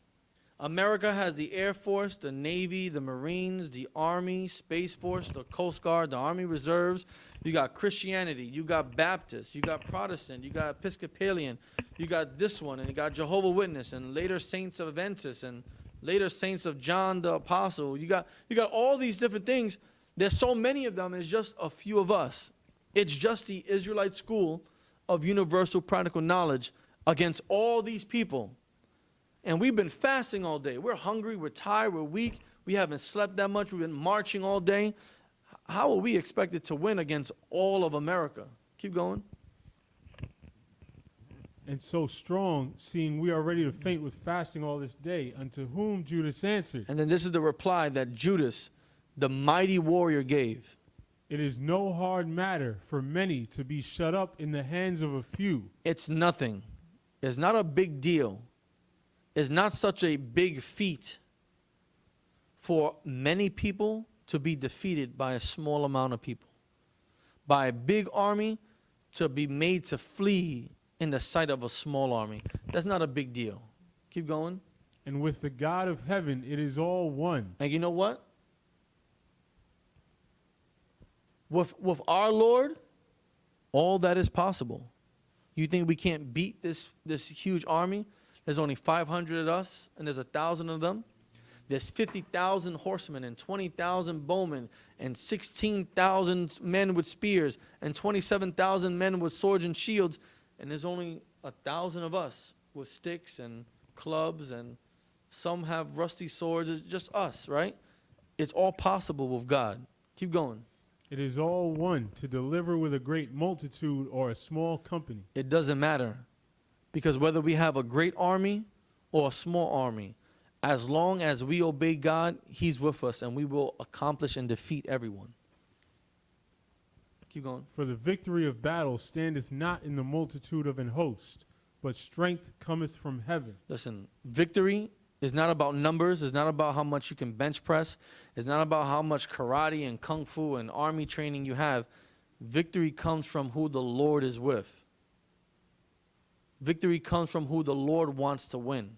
America has the Air Force, the Navy, the Marines, the Army, Space Force, the Coast Guard, the Army Reserves. You got Christianity, you got Baptist, you got Protestant, you got Episcopalian, you got this one, and you got Jehovah's Witness, and later Saints of Adventists, and later Saints of John the Apostle. You got all these different things. There's so many of them. It's just a few of us. It's just the Israelite school of universal practical knowledge against all these people. And we've been fasting all day. We're hungry, we're tired, we're weak. We haven't slept that much. We've been marching all day. How are we expected to win against all of America? Keep going. And so strong, seeing we are ready to faint with fasting all this day, unto whom Judas answered. And then this is the reply that Judas, the mighty warrior, gave. It is no hard matter for many to be shut up in the hands of a few. It's nothing. It's not a big deal. It's not such a big feat for many people to be defeated by a small amount of people. By a big army to be made to flee in the sight of a small army. That's not a big deal. Keep going. And with the God of heaven, it is all one. And you know what? With our Lord, all that is possible. You think we can't beat this huge army? There's only 500 of us, and there's 1,000 of them. There's 50,000 horsemen and 20,000 bowmen and 16,000 men with spears and 27,000 men with swords and shields. And there's only 1,000 of us with sticks and clubs, and some have rusty swords. It's just us, right? It's all possible with God. Keep going. It is all one to deliver with a great multitude or a small company. It doesn't matter. Because whether we have a great army or a small army, as long as we obey God, He's with us, and we will accomplish and defeat everyone. Keep going. For the victory of battle standeth not in the multitude of an host, but strength cometh from heaven. Listen, victory is not about numbers. It's not about how much you can bench press. It's not about how much karate and kung fu and army training you have. Victory comes from who the Lord is with. Victory comes from who the Lord wants to win.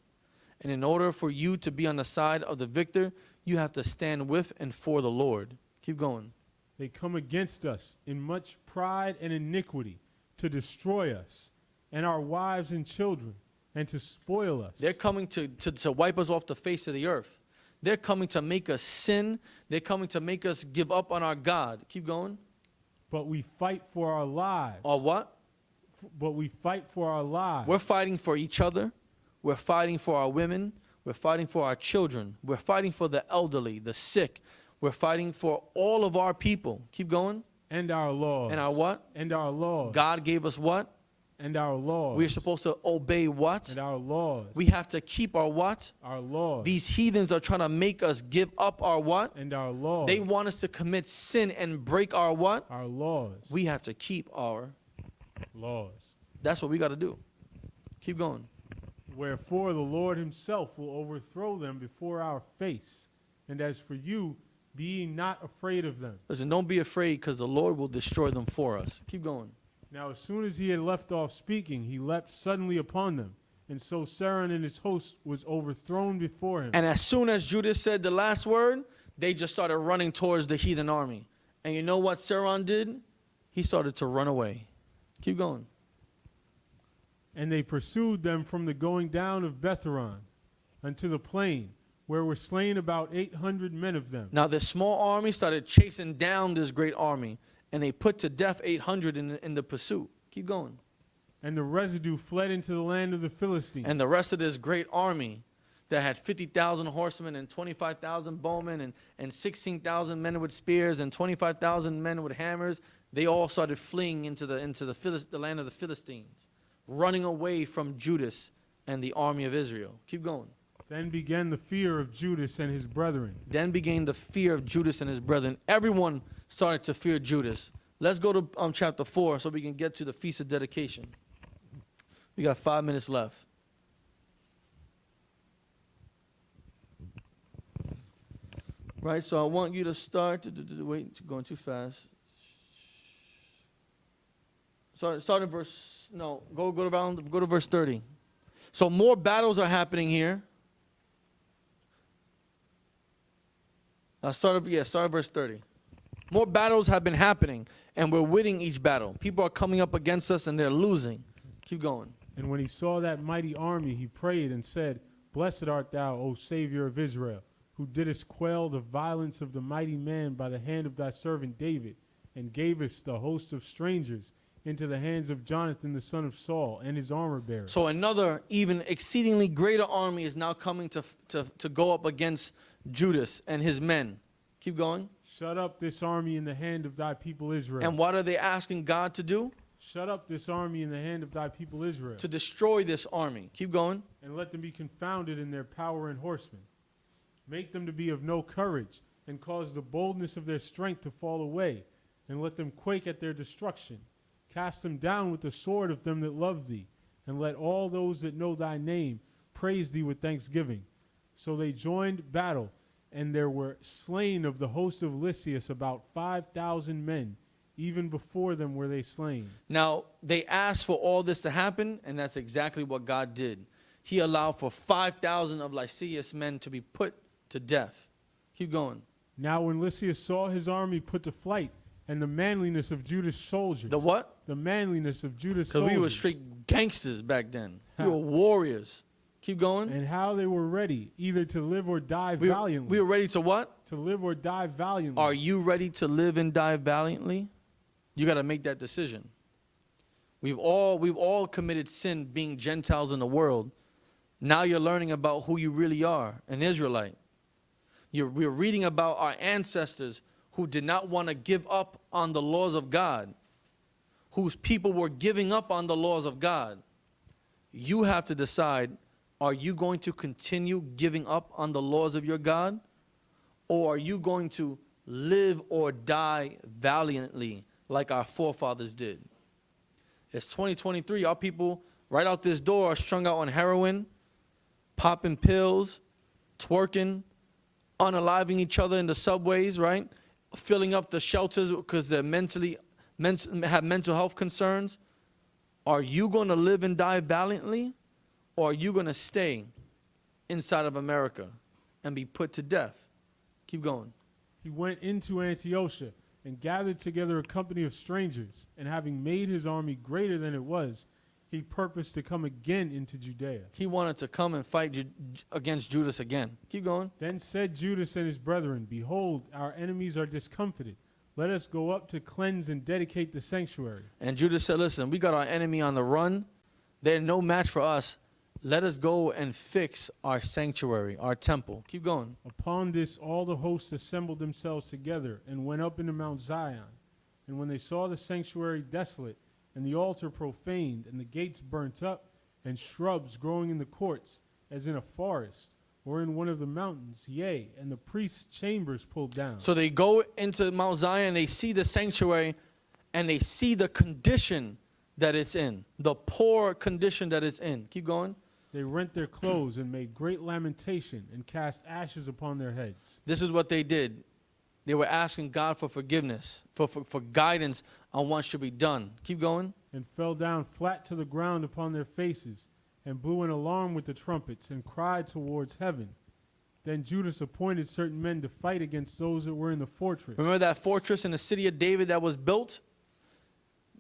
And in order for you to be on the side of the victor, you have to stand with and for the Lord. Keep going. They come against us in much pride and iniquity to destroy us and our wives and children and to spoil us. They're coming to wipe us off the face of the earth. They're coming to make us sin. They're coming to make us give up on our God. Keep going. But we fight for our lives. Or what? But we fight for our lives. We're fighting for each other. We're fighting for our women. We're fighting for our children. We're fighting for the elderly, the sick. We're fighting for all of our people. Keep going. And our laws. And our what? And our laws. God gave us what? And our laws. We're supposed to obey what? And our laws. We have to keep our what? Our laws. These heathens are trying to make us give up our what? And our laws. They want us to commit sin and break our what? Our laws. We have to keep our laws. That's what we got to do. Keep going. Wherefore the Lord himself will overthrow them before our face. And as for you, be ye not afraid of them. Listen, don't be afraid, because the Lord will destroy them for us. Keep going. Now as soon as he had left off speaking, he leapt suddenly upon them. And so Saron and his host was overthrown before him. And as soon as Judas said the last word, they just started running towards the heathen army. And you know what Saron did? He started to run away. Keep going. And they pursued them from the going down of Betharon unto the plain, where were slain about 800 men of them. Now this small army started chasing down this great army, and they put to death 800 in the pursuit. Keep going. And the residue fled into the land of the Philistines. And the rest of this great army that had 50,000 horsemen and 25,000 bowmen and 16,000 men with spears and 25,000 men with hammers, they all started fleeing into the land of the Philistines, running away from Judas and the army of Israel. Keep going. Then began the fear of Judas and his brethren. Then began the fear of Judas and his brethren. Everyone started to fear Judas. Let's go to chapter 4 so we can get to the Feast of Dedication. We got 5 minutes left. Right, so I want you to start. Wait, going too fast. Start in verse. No, go to verse 30. So more battles are happening here. Start at verse 30. More battles have been happening, and we're winning each battle. People are coming up against us, and they're losing. Keep going. And when he saw that mighty army, he prayed and said, Blessed art thou, O Savior of Israel, who didst quell the violence of the mighty man by the hand of thy servant David, and gavest the host of strangers into the hands of Jonathan the son of Saul and his armor bearer. So another even exceedingly greater army is now coming to go up against Judas and his men. Keep going. Shut up this army in the hand of thy people Israel. And what are they asking God to do? Shut up this army in the hand of thy people Israel. To destroy this army. Keep going. And let them be confounded in their power and horsemen. Make them to be of no courage, and cause the boldness of their strength to fall away, and let them quake at their destruction. Cast them down with the sword of them that love thee, and let all those that know thy name praise thee with thanksgiving. So they joined battle, and there were slain of the host of Lysias about 5,000 men. Even before them were they slain. Now, they asked for all this to happen, and that's exactly what God did. He allowed for 5,000 of Lysias men to be put to death. Keep going. Now when Lysias saw his army put to flight, and the manliness of Judas' soldiers. The what? The manliness of Judas' soldiers. Because we were straight gangsters back then. We were warriors. Keep going. And how they were ready, either to live or die valiantly. We were ready to what? To live or die valiantly. Are you ready to live and die valiantly? You got to make that decision. We've all committed sin being Gentiles in the world. Now you're learning about who you really are, an Israelite. We're reading about our ancestors who did not want to give up on the laws of God, whose people were giving up on the laws of God. You have to decide, are you going to continue giving up on the laws of your God? Or are you going to live or die valiantly like our forefathers did? It's 2023. Our people right out this door are strung out on heroin, popping pills, twerking, unaliving each other in the subways, right? Filling up the shelters because they're have mental health concerns. Are you going to live and die valiantly, or are you going to stay inside of America and be put to death? Keep going. He went into Antiochus and gathered together a company of strangers, and having made his army greater than it was, he purposed to come again into Judea. He wanted to come and fight against Judas again. Keep going. Then said Judas and his brethren, Behold, our enemies are discomfited. Let us go up to cleanse and dedicate the sanctuary. And Judas said, listen, we got our enemy on the run. They're no match for us. Let us go and fix our sanctuary, our temple. Keep going. Upon this, all the hosts assembled themselves together and went up into Mount Zion. And when they saw the sanctuary desolate, and the altar profaned, and the gates burnt up, and shrubs growing in the courts, as in a forest, or in one of the mountains, yea, and the priest's chambers pulled down. So they go into Mount Zion, they see the sanctuary, and they see the condition that it's in, the poor condition that it's in. Keep going. They rent their clothes and made great lamentation and cast ashes upon their heads. This is what they did. They were asking God for forgiveness, for guidance on what should be done. Keep going. And fell down flat to the ground upon their faces, and blew an alarm with the trumpets, and cried towards heaven. Then Judas appointed certain men to fight against those that were in the fortress. Remember that fortress in the city of David that was built?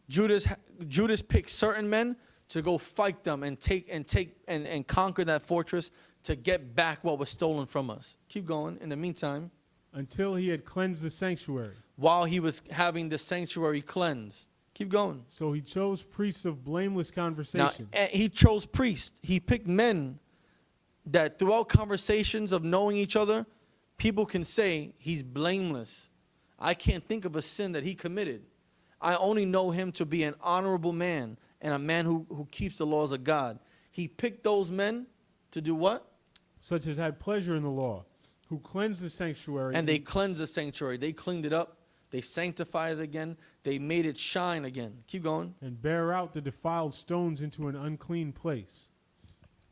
Judas picked certain men to go fight them and conquer that fortress to get back what was stolen from us. Keep going. In the meantime, until he had cleansed the sanctuary. While he was having the sanctuary cleansed. Keep going. So he chose priests of blameless conversation. Now, he chose priests. He picked men that throughout conversations of knowing each other, people can say he's blameless. I can't think of a sin that he committed. I only know him to be an honorable man and a man who keeps the laws of God. He picked those men to do what? Such as had pleasure in the law, who cleansed the sanctuary. And they cleansed the sanctuary. They cleaned it up. They sanctified it again. They made it shine again. Keep going. And bear out the defiled stones into an unclean place.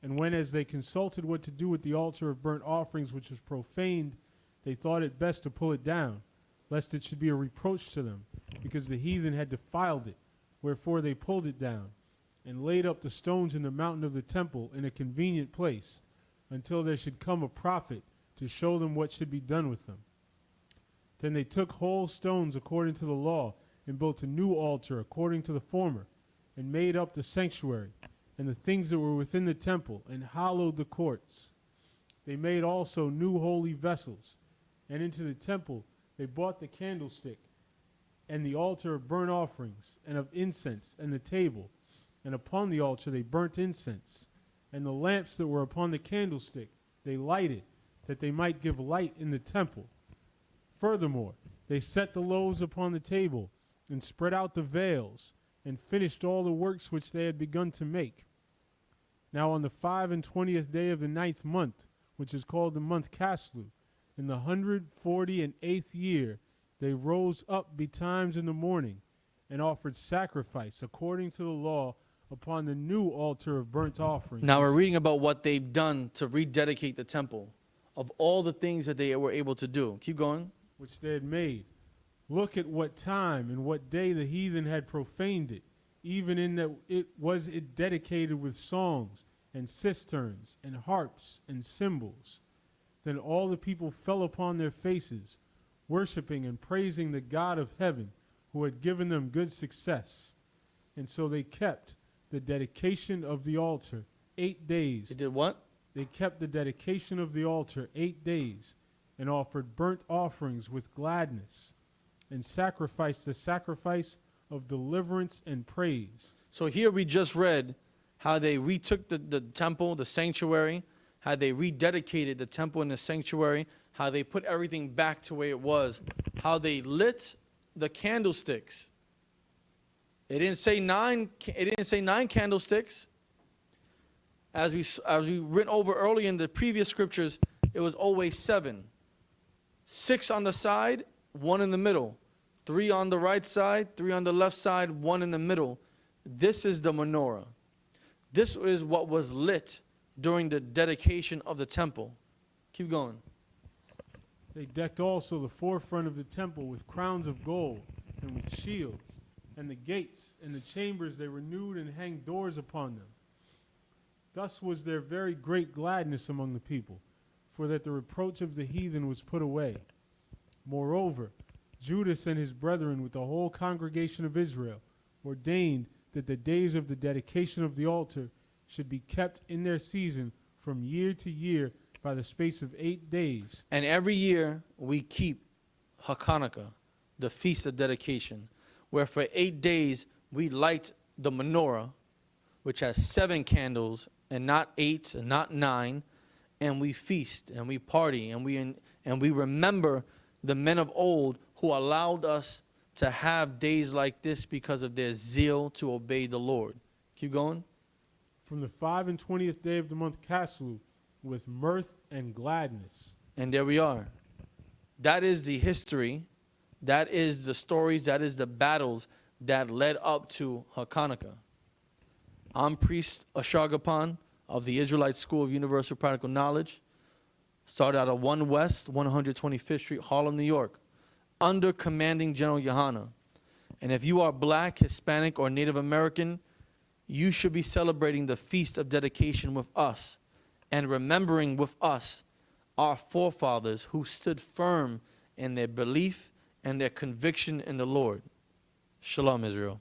And when, as they consulted what to do with the altar of burnt offerings, which was profaned, they thought it best to pull it down, lest it should be a reproach to them, because the heathen had defiled it. Wherefore they pulled it down, and laid up the stones in the mountain of the temple in a convenient place, until there should come a prophet to show them what should be done with them. Then they took whole stones according to the law, and built a new altar according to the former, and made up the sanctuary, and the things that were within the temple, and hallowed the courts. They made also new holy vessels, and into the temple they brought the candlestick, and the altar of burnt offerings, and of incense, and the table. And upon the altar they burnt incense, and the lamps that were upon the candlestick they lighted, that they might give light in the temple. Furthermore, they set the loaves upon the table, and spread out the veils, and finished all the works which they had begun to make. Now on the 25th day of the 9th month, which is called the month Caslu, in the 148th year, they rose up betimes in the morning, and offered sacrifice according to the law upon the new altar of burnt offerings. Now we're reading about what they've done to rededicate the temple, of all the things that they were able to do. Keep going. Which they had made. Look at what time and what day the heathen had profaned it, even in that it was dedicated with songs and cisterns and harps and cymbals. Then all the people fell upon their faces, worshiping and praising the God of heaven, who had given them good success. And so they kept the dedication of the altar 8 days. They did what? They kept the dedication of the altar 8 days, and offered burnt offerings with gladness, and sacrificed the sacrifice of deliverance and praise. So here we just read how they retook the temple, the sanctuary, how they rededicated the temple and the sanctuary, how they put everything back to where it was, how they lit the candlesticks. It didn't say nine candlesticks. As we went over earlier in the previous scriptures, it was always 7. 6 on the side, 1 in the middle. 3 on the right side, 3 on the left side, 1 in the middle. This is the menorah. This is what was lit during the dedication of the temple. Keep going. They decked also the forefront of the temple with crowns of gold and with shields, and the gates and the chambers they renewed and hanged doors upon them. Thus was there very great gladness among the people, for that the reproach of the heathen was put away. Moreover, Judas and his brethren with the whole congregation of Israel ordained that the days of the dedication of the altar should be kept in their season from year to year by the space of 8 days. And every year we keep HACHAANAKAH, the feast of dedication, where for 8 days we light the menorah, which has 7 candles and not 8 and not 9, and we feast and we party and we remember the men of old who allowed us to have days like this because of their zeal to obey the Lord. Keep going. From the 25th day of the month Caslu, with mirth and gladness. And there we are. That is the history. That is the stories. That is the battles that led up to HACHAANAKAH. I'm Priest Ashagapan of the Israelite School of Universal Practical Knowledge. Started out at 1 West, 125th Street, Harlem, New York, under Commanding General Yohana. And if you are black, Hispanic, or Native American, you should be celebrating the Feast of Dedication with us and remembering with us our forefathers who stood firm in their belief and their conviction in the Lord. Shalom, Israel.